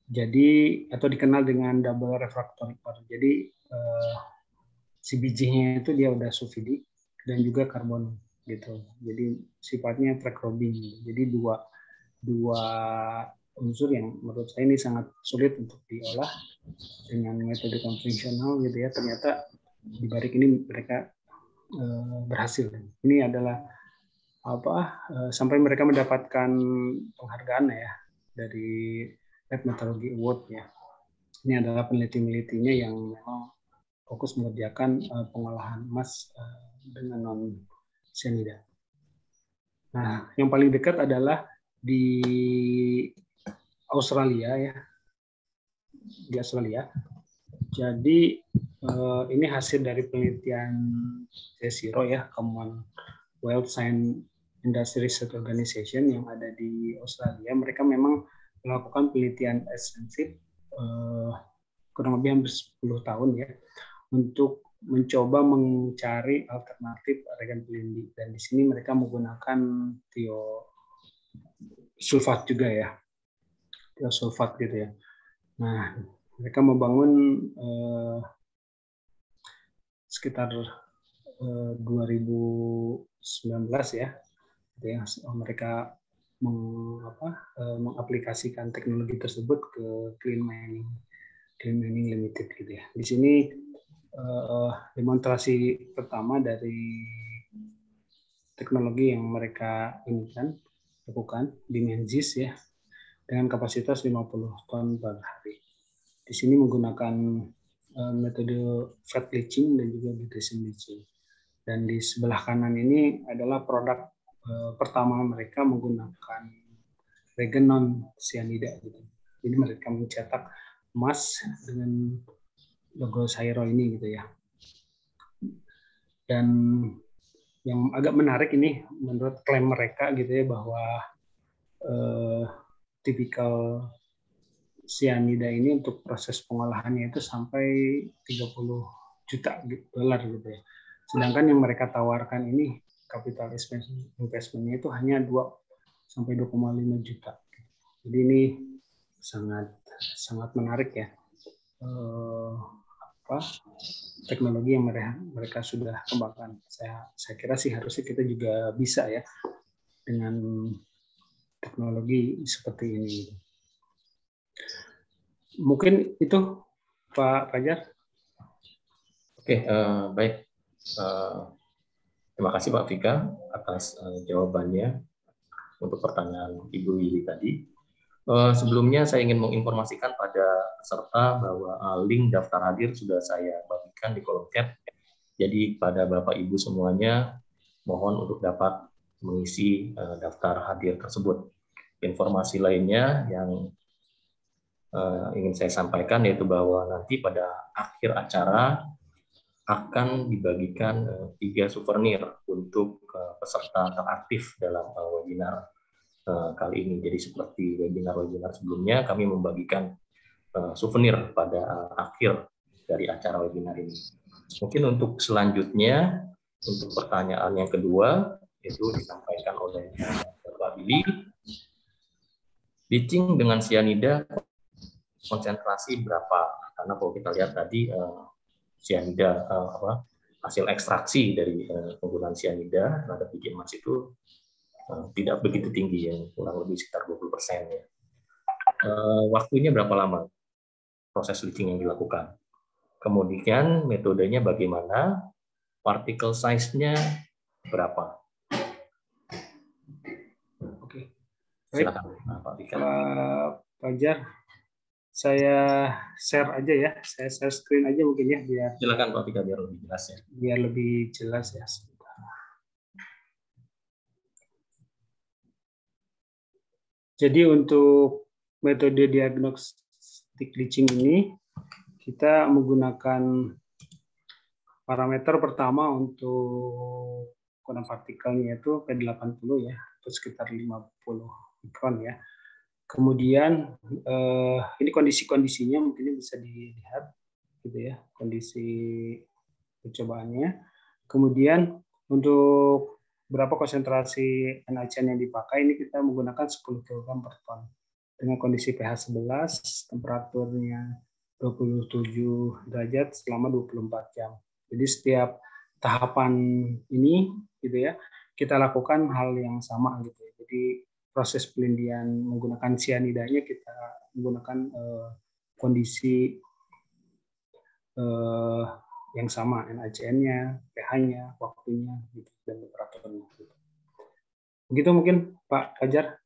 Jadi, atau dikenal dengan double refractory ore. Jadi si bijinya itu dia udah sulfidik dan juga karbon gitu. Jadi sifatnya track robbing. Jadi dua unsur yang menurut saya ini sangat sulit untuk diolah dengan metode konvensional gitu ya. Ternyata di balik ini mereka berhasil. Ini adalah sampai mereka mendapatkan penghargaan ya dari Lab Metallurgy Award ya. Ini adalah peneliti-penelitinya yang memang fokus mengerjakan pengolahan emas dengan non sianida. Nah, yang paling dekat adalah di Australia ya, di Australia. Jadi ini hasil dari penelitian CSIRO ya, Commonwealth Science Industry Research Organization yang ada di Australia. Mereka memang melakukan penelitian ekstensif kurang lebih hampir 10 tahun ya, untuk mencoba mencari alternatif regen pelindung, dan di sini mereka menggunakan tiosulfat juga ya, tiosulfat gitu ya. Nah, mereka membangun sekitar 2019 ya, gitu ya. Mereka mengaplikasikan teknologi tersebut ke Clean Mining Limited gitu ya. Di sini demonstrasi pertama dari teknologi yang mereka lakukan di Menzies ya, dengan kapasitas 50 ton per hari. Di sini menggunakan metode fat leaching dan juga detection leaching. Dan di sebelah kanan ini adalah produk pertama mereka menggunakan regen non sianida gitu. Jadi mereka mencetak emas dengan logo Sairo ini gitu ya. Dan yang agak menarik ini menurut klaim mereka gitu ya, bahwa tipikal sianida ini untuk proses pengolahannya itu sampai 30 juta dolar gitu ya. Sedangkan yang mereka tawarkan ini capital investment-nya itu hanya 2 sampai 2,5 juta. Jadi ini sangat menarik ya. Teknologi yang mereka sudah kembangkan. Saya kira sih harusnya kita juga bisa ya dengan teknologi seperti ini. Mungkin itu Pak Fajar. Oke, baik. Terima kasih Pak Vika atas jawabannya untuk pertanyaan Ibu Willy tadi. Sebelumnya saya ingin menginformasikan pada peserta bahwa link daftar hadir sudah saya bagikan di kolom chat. Jadi pada Bapak Ibu semuanya mohon untuk dapat mengisi daftar hadir tersebut. Informasi lainnya yang ingin saya sampaikan yaitu bahwa nanti pada akhir acara akan dibagikan 3 souvenir untuk peserta teraktif dalam webinar kali ini. Jadi seperti webinar-webinar sebelumnya, kami membagikan souvenir pada akhir dari acara webinar ini. Mungkin untuk selanjutnya, untuk pertanyaan yang kedua, itu disampaikan oleh Bapak Billy. Leaching dengan sianida konsentrasi berapa? Karena kalau kita lihat tadi sianida hasil ekstraksi dari penggunaan sianida terhadap biji emas itu tidak begitu tinggi, yang kurang lebih sekitar 20% ya. Waktunya berapa lama proses leaching yang dilakukan? Kemudian metodenya bagaimana? Particle size-nya berapa? Oke. Silakan Pak Vika. Pak Fajar, saya share aja ya, saya share screen aja mungkin ya biar Silakan Pak Vika biar lebih jelas ya. biar lebih jelas ya. Jadi untuk metode diagnostik leaching ini kita menggunakan parameter pertama untuk ukuran partikelnya itu P80 ya, itu sekitar 50 mikron ya. Kemudian ini kondisi-kondisinya mungkin bisa dilihat gitu ya, kondisi percobaannya. Kemudian untuk berapa konsentrasi NaCN yang dipakai, ini kita menggunakan 10 kg per ton dengan kondisi pH 11, temperaturnya 27 derajat selama 24 jam. Jadi setiap tahapan ini gitu ya, kita lakukan hal yang sama gitu ya. Jadi proses pelindian menggunakan cyanidanya kita menggunakan kondisi yang sama, NaCN-nya, pH-nya, waktunya, gitu, dan temperaturnya. Gitu. Begitu mungkin Pak Fajar.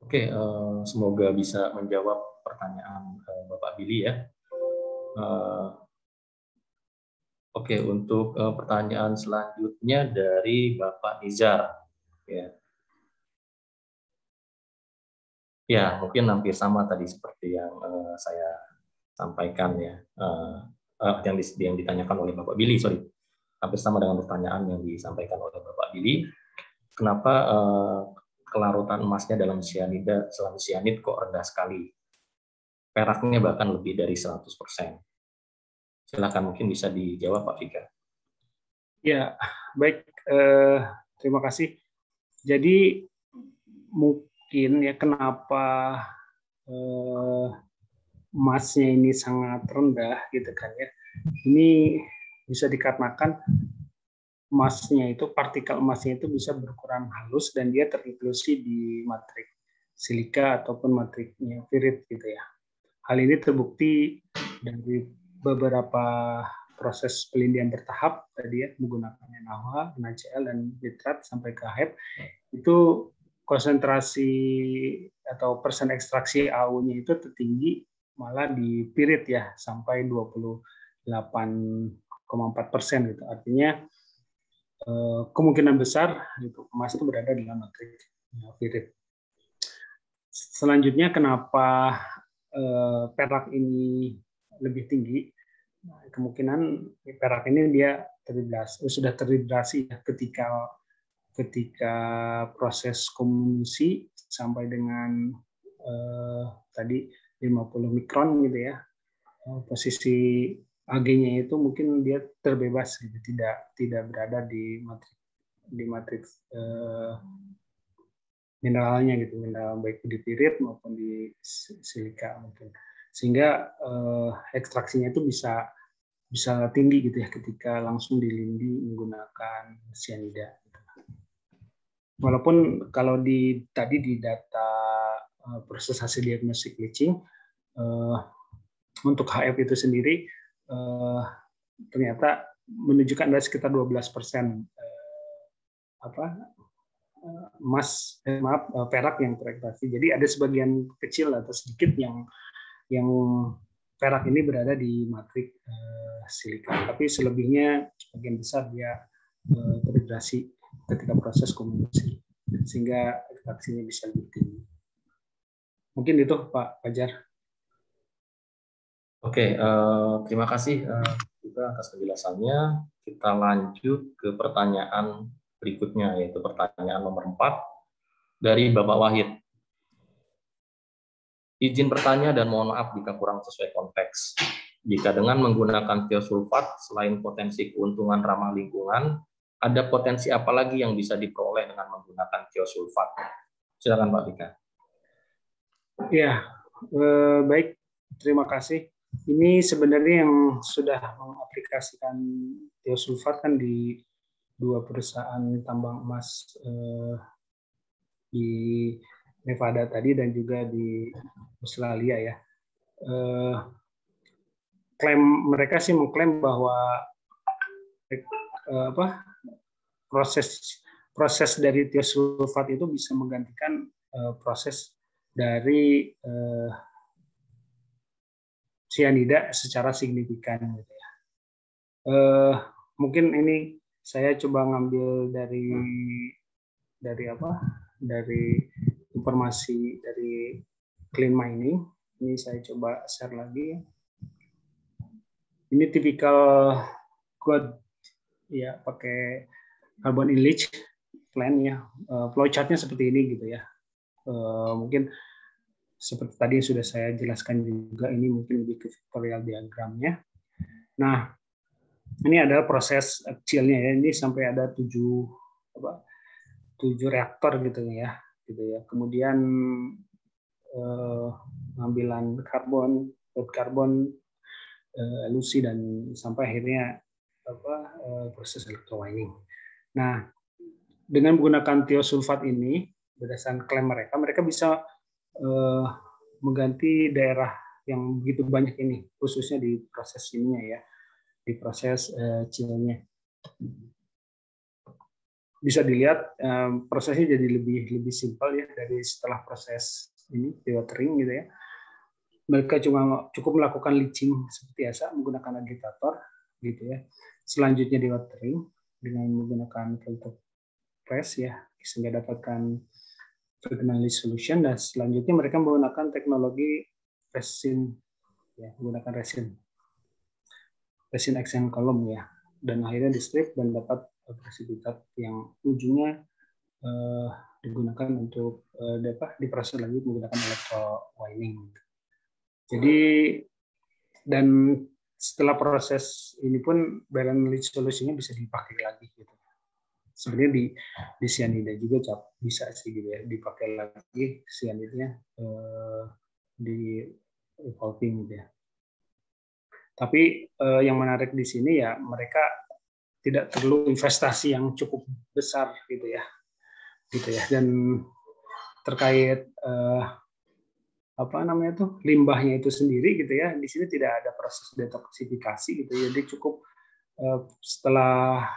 Oke, semoga bisa menjawab pertanyaan Bapak Billy ya. Oke, untuk pertanyaan selanjutnya dari Bapak Nizar. Ya. Ya, mungkin hampir sama tadi seperti yang saya sampaikan ya, yang ditanyakan oleh Bapak Billy, sorry, hampir sama dengan pertanyaan yang disampaikan oleh Bapak Billy. Kenapa kelarutan emasnya dalam cyanida, dalam cyanid kok rendah sekali? Peraknya bahkan lebih dari 100%. Silakan mungkin bisa dijawab Pak Vika. Ya, baik. Terima kasih. Jadi mungkin ya kenapa emasnya ini sangat rendah gitu kan ya. Ini bisa dikarenakan emasnya itu, partikel emasnya itu bisa berukuran halus dan dia terinklusi di matrik silika ataupun matriknya pirit gitu ya. Hal ini terbukti dari beberapa proses pelindian bertahap tadi ya, menggunakan NaOH, NaCl, dan nitrat sampai ke HEP. Itu konsentrasi atau persen ekstraksi AU-nya itu tertinggi malah di pirit ya, sampai 28,4% gitu. Artinya kemungkinan besar itu emas itu berada dalam matrik pirit. Selanjutnya kenapa perak ini lebih tinggi? Nah, kemungkinan perak ini dia sudah terhidrasi ya, ketika proses kombinasi sampai dengan tadi 50 mikron gitu ya, posisi Ag-nya itu mungkin dia terbebas gitu, tidak berada di matrik mineralnya gitu, mineral baik di pirit maupun di silika mungkin, sehingga ekstraksinya itu bisa tinggi gitu ya ketika langsung dilindi menggunakan cyanida. Walaupun kalau tadi di data proses hasil diagnostik leaching untuk HF itu sendiri ternyata menunjukkan ada sekitar 12% perak yang terekstraksi. Jadi ada sebagian kecil atau sedikit yang perak ini berada di matrik silika, tapi selebihnya sebagian besar dia terhidrasi ketika proses kombinasi, sehingga ekstraksinya bisa lebih tinggi. Mungkin itu Pak Fajar. Oke, terima kasih juga atas penjelasannya. Kita lanjut ke pertanyaan berikutnya, yaitu pertanyaan nomor 4 dari Bapak Wahid. Izin bertanya dan mohon maaf jika kurang sesuai konteks. Jika dengan menggunakan tiosulfat, selain potensi keuntungan ramah lingkungan, ada potensi apa lagi yang bisa diperoleh dengan menggunakan tiosulfat? Silakan Pak Vika. Ya, baik. Terima kasih. Ini sebenarnya yang sudah mengaplikasikan tiosulfat kan di 2 perusahaan tambang emas di Nevada tadi dan juga di Australia ya. Mereka sih mengklaim bahwa proses dari tiosulfat itu bisa menggantikan proses dari sianida secara signifikan gitu ya. Mungkin ini saya coba ngambil dari apa? Dari informasi dari Clean Mining. Ini saya coba share lagi. Ini tipikal code ya, pakai carbon in leach plan ya. Flowchartnya seperti ini gitu ya. Mungkin seperti tadi yang sudah saya jelaskan juga, ini mungkin lebih ke vectorial diagramnya. Nah, ini adalah proses kecilnya ya. Ini sampai ada 7 reaktor gitu ya. Kemudian pengambilan karbon, elusi, dan sampai akhirnya proses electromining. Nah, dengan menggunakan tiosulfat ini, berdasarkan klaim mereka bisa mengganti daerah yang begitu banyak ini, khususnya di proses ininya ya, di proses chillnya. Bisa dilihat prosesnya jadi lebih simpel ya, dari setelah proses ini dewatering gitu ya. Mereka cukup melakukan leaching seperti biasa menggunakan agitator gitu ya. Selanjutnya dewatering dengan menggunakan filter press ya, sehingga dapatkan pregnant solution, dan selanjutnya mereka menggunakan teknologi resin ya, menggunakan resin action column ya, dan akhirnya di strip dan dapat presipitat yang ujungnya digunakan untuk diproses lagi menggunakan electromining. Jadi, dan setelah proses ini pun barren leach solution-nya bisa dipakai lagi gitu. Sebenarnya di cyanida juga bisa sih gitu ya, dipakai lagi cyanidnya di evolving gitu ya. Tapi yang menarik di sini ya, mereka tidak perlu investasi yang cukup besar gitu ya. Dan terkait limbahnya itu sendiri gitu ya, di sini tidak ada proses detoksifikasi gitu ya. Jadi cukup setelah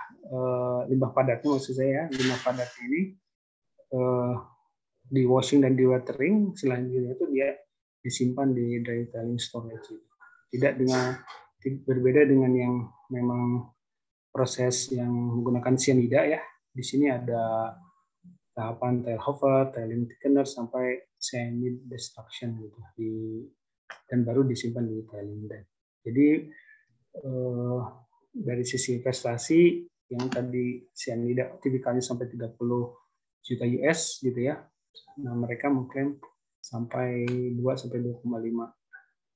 limbah padatnya, maksud saya limbah padatnya ini di washing dan di watering, selanjutnya itu dia disimpan di dry tailing storage. Berbeda dengan yang memang proses yang menggunakan cyanida ya. Di sini ada tahapan Teilhofer, tailing thickener, sampai cyanide destruction gitu, dan baru disimpan di tailing bed. Jadi dari sisi investasi yang tadi cyanida tipikalnya sampai 30 juta US gitu ya. Nah, mereka mengklaim sampai 2-2,5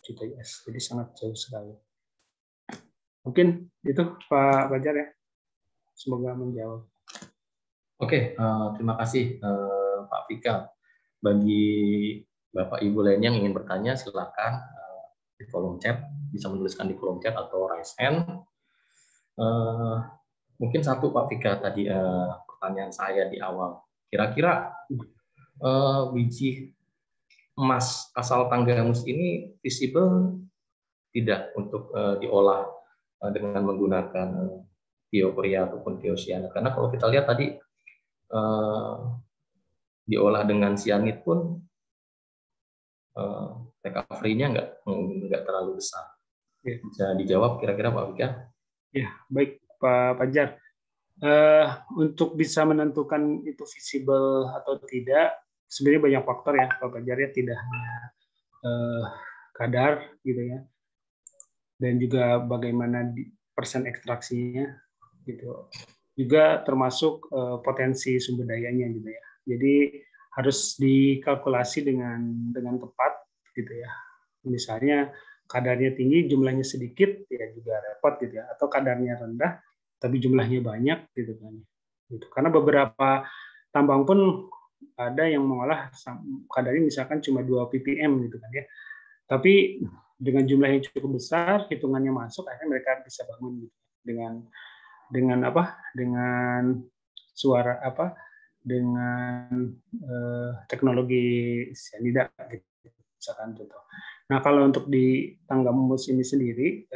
juta US. Jadi sangat jauh sekali. Mungkin itu Pak Fajar ya. Semoga menjawab. Oke, terima kasih Pak Fikal. Bagi Bapak Ibu lain yang ingin bertanya, silakan di kolom chat, bisa menuliskan di kolom chat atau raise hand. Mungkin satu Pak Fikal tadi pertanyaan saya di awal. Kira-kira biji emas asal Tanggamus ini visible tidak untuk diolah dengan menggunakan biokuria ataupun tiosianat? Karena kalau kita lihat tadi diolah dengan sianid pun recovery-nya nggak terlalu besar. Ya. Bisa dijawab kira-kira Pak Wika? Ya, baik Pak Fajar. Untuk bisa menentukan itu visible atau tidak, sebenarnya banyak faktor ya Pak Fajar ya, tidak hanya kadar gitu ya, dan juga bagaimana persen ekstraksinya gitu. Juga termasuk potensi sumber dayanya gitu ya. Jadi harus dikalkulasi dengan tepat gitu ya. Misalnya kadarnya tinggi, jumlahnya sedikit, ya juga repot gitu ya. Atau kadarnya rendah, tapi jumlahnya banyak gitu kan. Gitu. Karena beberapa tambang pun ada yang mengolah kadarnya misalkan cuma 2 ppm gitu kan ya. Tapi dengan jumlah yang cukup besar, hitungannya masuk, akhirnya mereka bisa bangun gitu. Dengan suara teknologi cyanida gitu, misalkan contoh. Nah, kalau untuk di Tanggamus ini sendiri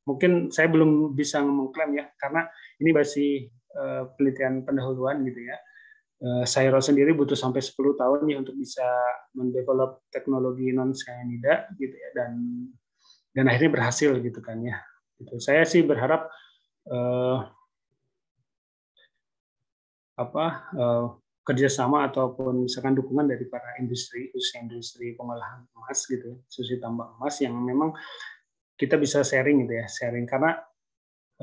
mungkin saya belum bisa mengklaim ya, karena ini masih penelitian pendahuluan gitu ya. Sairo sendiri butuh sampai 10 tahun ya untuk bisa mendevelop teknologi non cyanida gitu ya, dan dan akhirnya berhasil gitu kan ya. Gitu. Saya sih berharap kerjasama ataupun misalkan dukungan dari para industri, khususnya industri pengolahan emas gitu ya, khususnya tambang emas yang memang kita bisa sharing gitu ya, sharing karena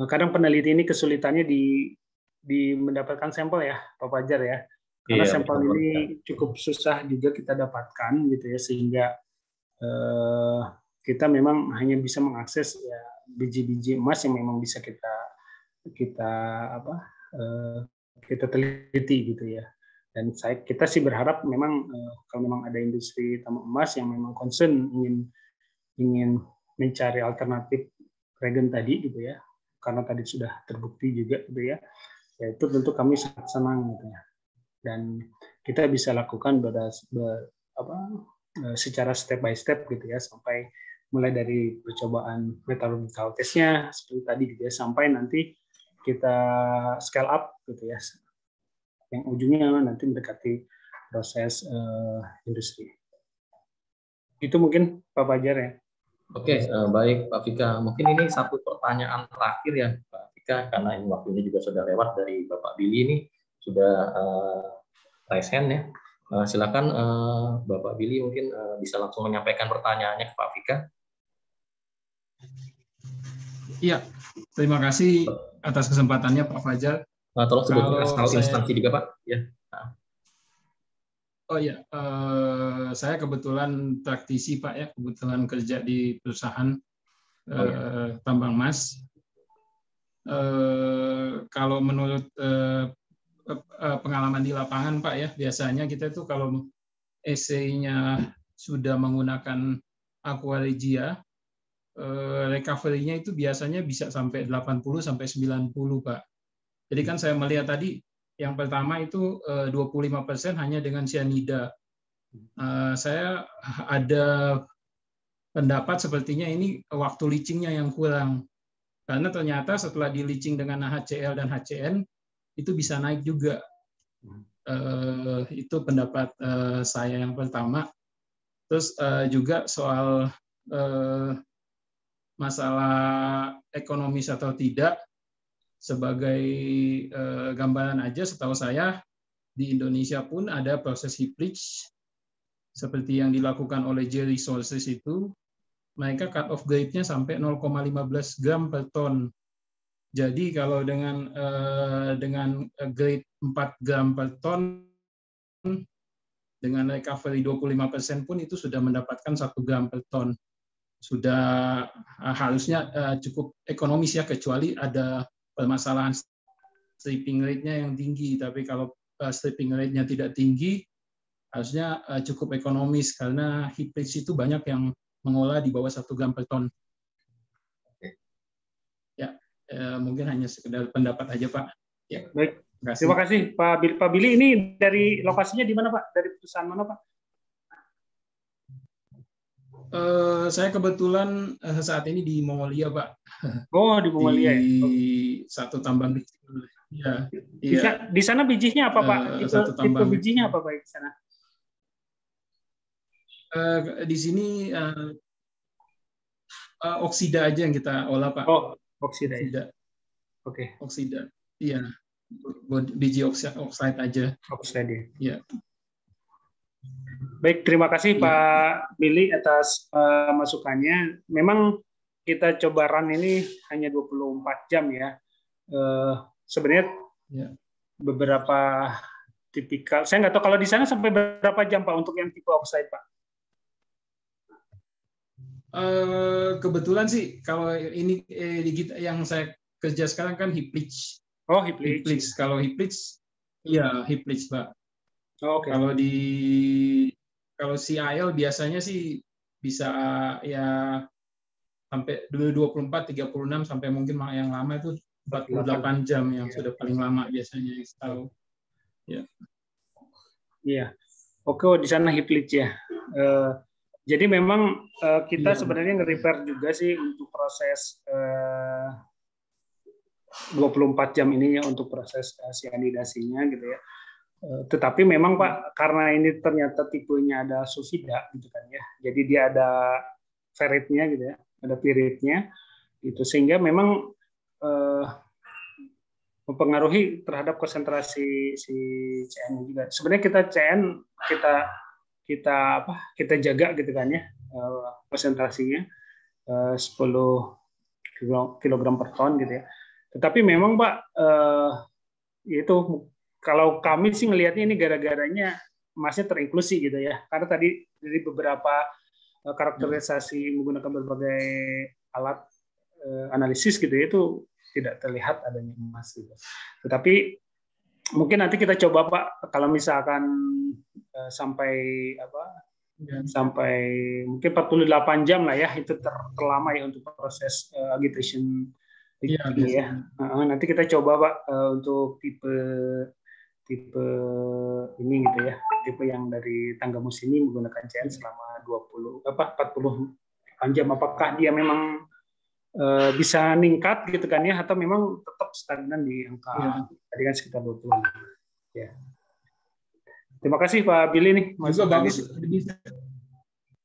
kadang peneliti ini kesulitannya di mendapatkan sampel ya, Pak Fajar ya, karena Iya, sampel betul. ini cukup susah juga kita dapatkan gitu ya, sehingga kita memang hanya bisa mengakses ya biji-biji emas yang memang bisa kita teliti gitu ya. Dan kita sih berharap memang kalau memang ada industri tambang emas yang memang concern ingin mencari alternatif regen tadi gitu ya, karena tadi sudah terbukti juga gitu ya, itu tentu kami sangat senang gitu ya. Dan kita bisa lakukan secara step by step gitu ya, sampai mulai dari percobaan metallurgical testnya seperti tadi gitu ya, sampai nanti kita scale up gitu ya, yang ujungnya nanti mendekati proses industri. Itu mungkin Pak Fajar ya. Oke, baik Pak Vika. Mungkin ini satu pertanyaan terakhir ya Pak Vika, karena ini waktunya juga sudah lewat dari Bapak Billy ini sudah raise hand ya. Silakan Bapak Billy mungkin bisa langsung menyampaikan pertanyaannya ke Pak Vika. Iya, terima kasih atas kesempatannya Pak Fajar. Tolong sebutkan asal instansi juga Pak. Ya. Oh iya, saya kebetulan praktisi Pak ya, kebetulan kerja di perusahaan tambang emas. Kalau menurut pengalaman di lapangan Pak ya, biasanya kita itu kalau essay-nya sudah menggunakan aqua regia, recovery-nya itu biasanya bisa sampai 80 sampai 90 Pak. Jadi kan saya melihat tadi yang pertama itu 25% hanya dengan cyanida. Saya ada pendapat sepertinya ini waktu leachingnya yang kurang. Karena ternyata setelah di leaching dengan HCl dan HCN itu bisa naik juga. Itu pendapat saya yang pertama. Terus juga soal masalah ekonomis atau tidak, sebagai gambaran aja, setahu saya di Indonesia pun ada proses heap leach seperti yang dilakukan oleh J Resources itu, mereka cut off grade-nya sampai 0,15 gram per ton. Jadi kalau dengan grade 4 gram per ton dengan recovery 25% pun itu sudah mendapatkan 1 gram per ton. Sudah harusnya cukup ekonomis ya, kecuali ada permasalahan stripping rate-nya yang tinggi. Tapi kalau stripping rate-nya tidak tinggi, harusnya cukup ekonomis karena heap leach itu banyak yang mengolah di bawah 1 gram per ton. Ya, mungkin hanya sekedar pendapat aja Pak. Ya. Baik, terima kasih Pak Billy. Ini dari lokasinya di mana Pak? Dari perusahaan mana Pak? Saya kebetulan saat ini di Mongolia Pak. Oh, di Mongolia ya? Di satu tambang kecil. Ya, di sana bijinya apa Pak? Tipe bijinya apa Pak di sana? Di sini oksida aja yang kita olah Pak. Oh, oksida. Oke. Oksida. Iya. Biji oxide aja. Oksida. Iya. Baik, terima kasih Pak Billy atas masukannya. Memang kita coba run ini hanya 24 jam ya. Sebenarnya beberapa tipikal, saya nggak tahu kalau di sana sampai berapa jam Pak untuk yang tipe oxide Pak? Kebetulan sih kalau ini yang saya kerja sekarang kan heap leach. Oh, heap leach. Kalau heap leach, iya heap leach Pak. Oh, okay. Kalau CIL biasanya sih bisa ya sampai 24, 36 sampai mungkin yang lama itu 48 jam yang sudah paling lama biasanya yang tahu. Ya. Iya. Oke, di sana heap leach ya. Jadi memang kita sebenarnya nge-repair juga sih untuk proses 24 jam ini ya, untuk proses cyanidasinya gitu ya. Tetapi memang Pak, karena ini ternyata tipenya ada sulfida gitu kan ya. Jadi dia ada ferritnya gitu ya. ada periodnya, gitu. Sehingga memang mempengaruhi terhadap konsentrasi si CN juga. Sebenarnya kita CN kita jaga gitu kan ya, konsentrasinya 10 kilogram per ton gitu ya. Tetapi memang Pak, itu kalau kami sih ngelihatnya ini gara-garanya emasnya terinklusi gitu ya. Karena tadi dari beberapa karakterisasi menggunakan berbagai alat analisis gitu ya, itu tidak terlihat adanya emas gitu. Tetapi mungkin nanti kita coba Pak, kalau misalkan sampai mungkin 48 jam lah ya, itu terlama ya untuk proses agitation ini ya. Nanti kita coba Pak untuk tipe ini gitu ya, tipe yang dari Tanggamus ini menggunakan CN selama 48 jam, apakah dia memang bisa meningkat gitu kan ya, atau memang tetap stagnan di angka tadi kan sekitar 20 ya. Terima kasih Pak Billy nih. Juga bagus.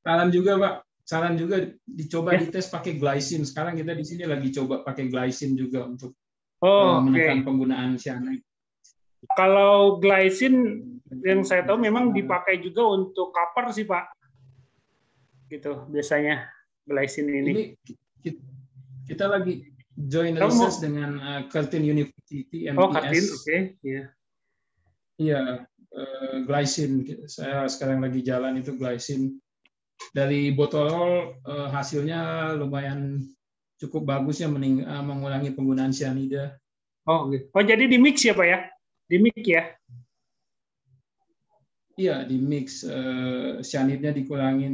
Saran juga Pak, saran juga dicoba dites pakai glycine. Sekarang kita di sini lagi coba pakai glycine juga untuk menekan penggunaan cyanide. Kalau glycine yang saya tahu memang dipakai juga untuk copper sih Pak. Gitu biasanya glycine ini. Kita lagi join research dengan Curtin University MTS. Curtin, oke. Iya, glycine. Saya sekarang lagi jalan itu glycine. Dari botol hasilnya lumayan cukup bagus ya, mengurangi penggunaan cyanida. Gitu. Jadi di mix ya Pak ya? Di mix ya? Iya, di mix. Cyanidnya dikurangi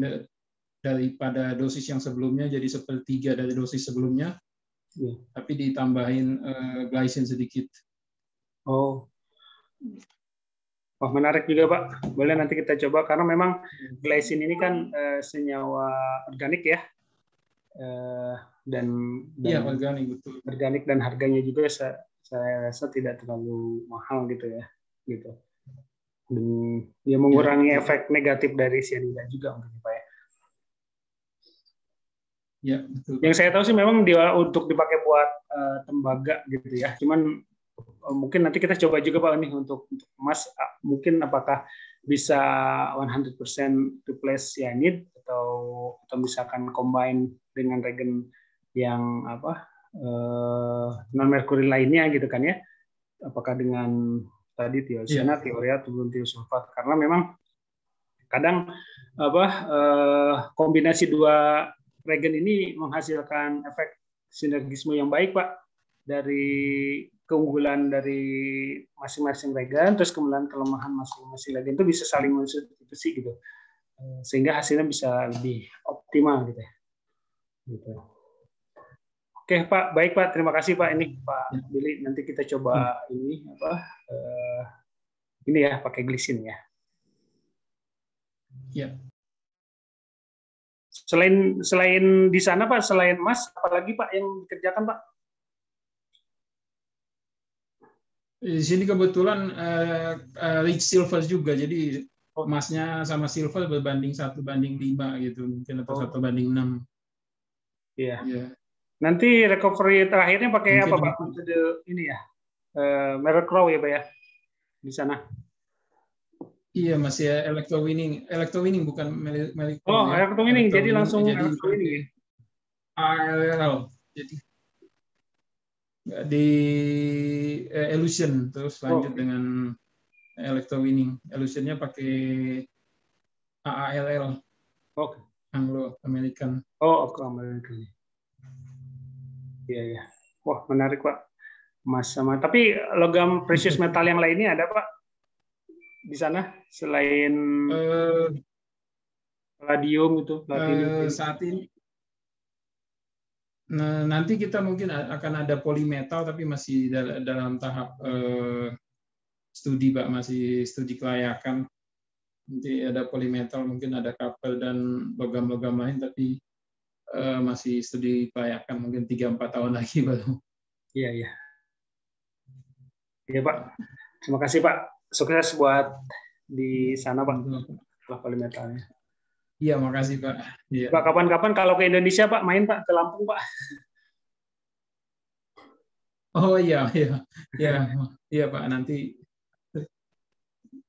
daripada dosis yang sebelumnya, jadi 1/3 dari dosis sebelumnya, tapi ditambahin glycine sedikit. Menarik juga Pak. Boleh nanti kita coba, karena memang glycine ini kan senyawa organik ya, dan organik, betul. Organik, dan harganya juga saya rasa tidak terlalu mahal gitu ya, gitu. Dan dia mengurangi efek negatif dari cyanida juga mungkin Pak ya. Ya, betul. Yang saya tahu sih memang dia untuk dipakai buat tembaga gitu ya. Cuman mungkin nanti kita coba juga Pak ini untuk emas, mungkin apakah bisa 100% replace cyanide atau misalkan combine dengan regen yang non merkuri lainnya gitu kan ya. Apakah dengan tadi tiocianat, tiurea, atau tiosulfat, karena memang kadang kombinasi dua regen ini menghasilkan efek sinergisme yang baik Pak, dari keunggulan dari masing-masing regen, terus kemudian kelemahan masing-masing regen itu bisa saling mensubstitusi gitu, sehingga hasilnya bisa lebih optimal gitu ya. Gitu. Oke Pak, baik Pak, terima kasih Pak ini Pak Billy. Nanti kita coba ini ya pakai glisin ya. Ya. Selain di sana Pak, selain emas, apalagi Pak yang dikerjakan Pak? Di sini kebetulan rich silver juga, jadi emasnya sama silver berbanding 1/5 gitu, mungkin atau 1/6. Iya. Nanti recovery terakhirnya pakai apa Pak? Metode ini ya, Merrill-Crowe ya Pak ya, di sana. Iya, masih electrowinning bukan Merrill-Crowe. Electrowinning, jadi langsung electrowinning. ARL, jadi di Elution, terus lanjut dengan electrowinning. Elutionnya pakai AALL. Anglo American. American. Iya. Wah, menarik Pak. Emas sama. Tapi logam precious metal yang lainnya ada Pak di sana selain palladium itu? Saat ini. Nah, nanti kita mungkin akan ada polymetal, tapi masih dalam tahap studi Pak, masih studi kelayakan. Nanti ada polymetal, mungkin ada copper dan logam-logam lain, tapi masih studi kelayakan, mungkin 3-4 tahun lagi baru. Iya Pak, terima kasih Pak, sukses buat di sana Pak, setelah polymetalnya. Iya, makasih Pak. Iya. Pak, kapan-kapan kalau ke Indonesia Pak, main Pak ke Lampung Pak. Oh iya, iya, iya, iya Pak. Nanti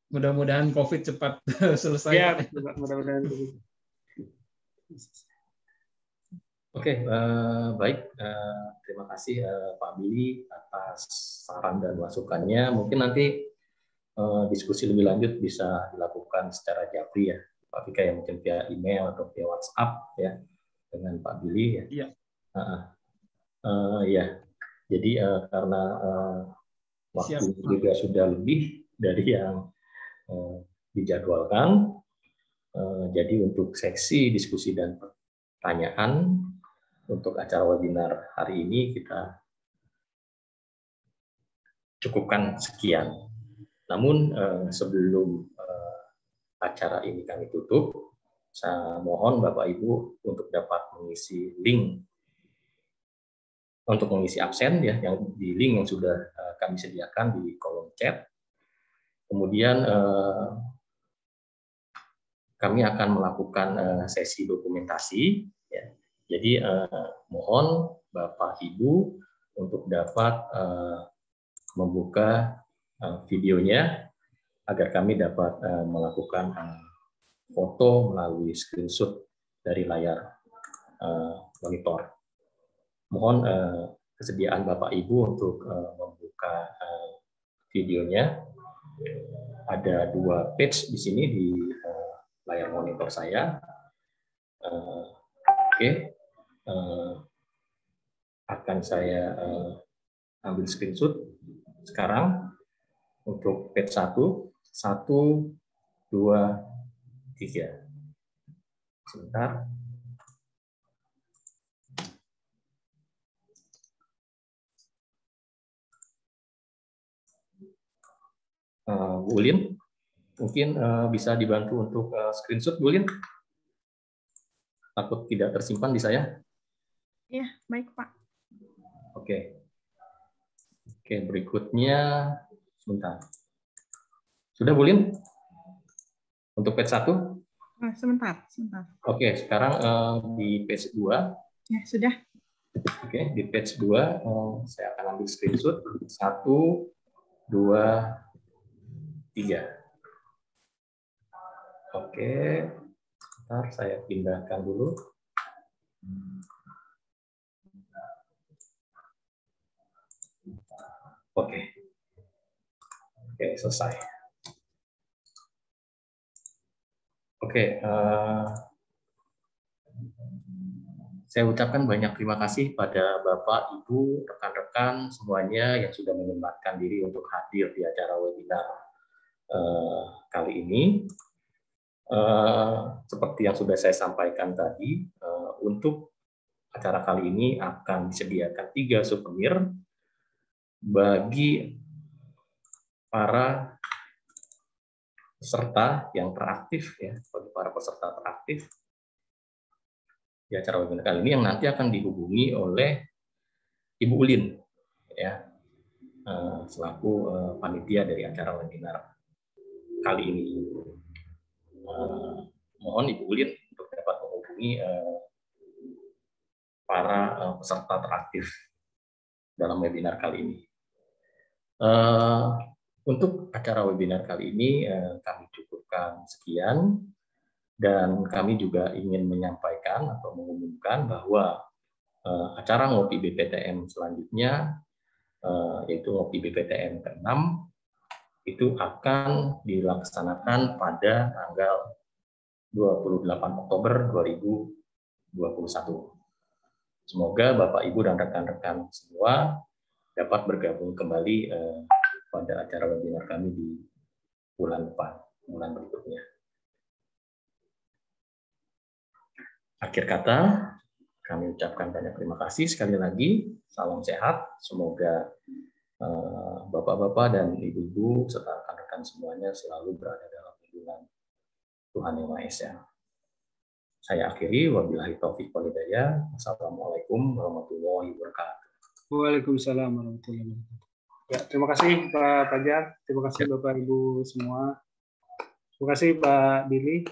mudah-mudahan COVID cepat selesai Iya, Pak. mudah-mudahan. Oke, baik. Terima kasih Pak Billy atas saran dan masukannya. Mungkin nanti diskusi lebih lanjut bisa dilakukan secara japri ya, Pak Vika, ya, mungkin via email atau via WhatsApp ya dengan Pak Billy ya. Iya. Ya, jadi karena waktu juga sudah lebih dari yang dijadwalkan, jadi untuk seksi diskusi dan pertanyaan untuk acara webinar hari ini kita cukupkan sekian. Namun sebelum acara ini kami tutup, saya mohon Bapak Ibu untuk dapat mengisi link untuk mengisi absen ya, yang di link yang sudah kami sediakan di kolom chat. Kemudian kami akan melakukan sesi dokumentasi ya. Jadi mohon Bapak Ibu untuk dapat membuka videonya agar kami dapat melakukan foto melalui screenshot dari layar monitor. Mohon kesediaan Bapak Ibu untuk membuka videonya. Ada 2 page di sini di layar monitor saya. Oke. Akan saya ambil screenshot sekarang untuk page 1, 1, 2, 3. Sebentar. Bu Ulin, mungkin bisa dibantu untuk screenshot, Bu Ulin. Takut tidak tersimpan di saya. Ya, baik Pak. Oke. Oke, berikutnya sebentar. Sudah, Bu Ulin? Untuk page 1? Sebentar. Oke, sekarang di page 2. Ya, sudah. Oke, di page 2 saya akan ambil screenshot. 1, 2, 3. Oke, ntar saya pindahkan dulu. Oke, selesai. Oke, saya ucapkan banyak terima kasih pada Bapak, Ibu, rekan-rekan semuanya yang sudah menyempatkan diri untuk hadir di acara webinar kali ini. Seperti yang sudah saya sampaikan tadi, untuk acara kali ini akan disediakan 3 souvenir bagi para peserta yang teraktif ya, bagi para peserta teraktif di acara webinar kali ini yang nanti akan dihubungi oleh Ibu Ulin ya, selaku panitia dari acara webinar kali ini. Mohon Ibu Ulin untuk dapat menghubungi para peserta teraktif dalam webinar kali ini. Untuk acara webinar kali ini kami cukupkan sekian, dan kami juga ingin menyampaikan atau mengumumkan bahwa acara Ngopi BPTM selanjutnya, yaitu Ngopi BPTM ke-6, itu akan dilaksanakan pada tanggal 28 Oktober 2021. Semoga Bapak, Ibu, dan rekan-rekan semua dapat bergabung kembali pada acara webinar kami di bulan depan, bulan berikutnya. Akhir kata, kami ucapkan banyak terima kasih sekali lagi. Salam sehat. Semoga Bapak-bapak dan Ibu-ibu serta rekan-rekan semuanya selalu berada dalam lindungan Tuhan Yang Maha Esa. Saya akhiri, wabillahi taufiq wal hidayah. Wassalamualaikum warahmatullahi wabarakatuh. Waalaikumsalam warahmatullahi wabarakatuh. Ya, terima kasih Pak Fajar, terima kasih Bapak Ibu semua. Terima kasih Pak Billy.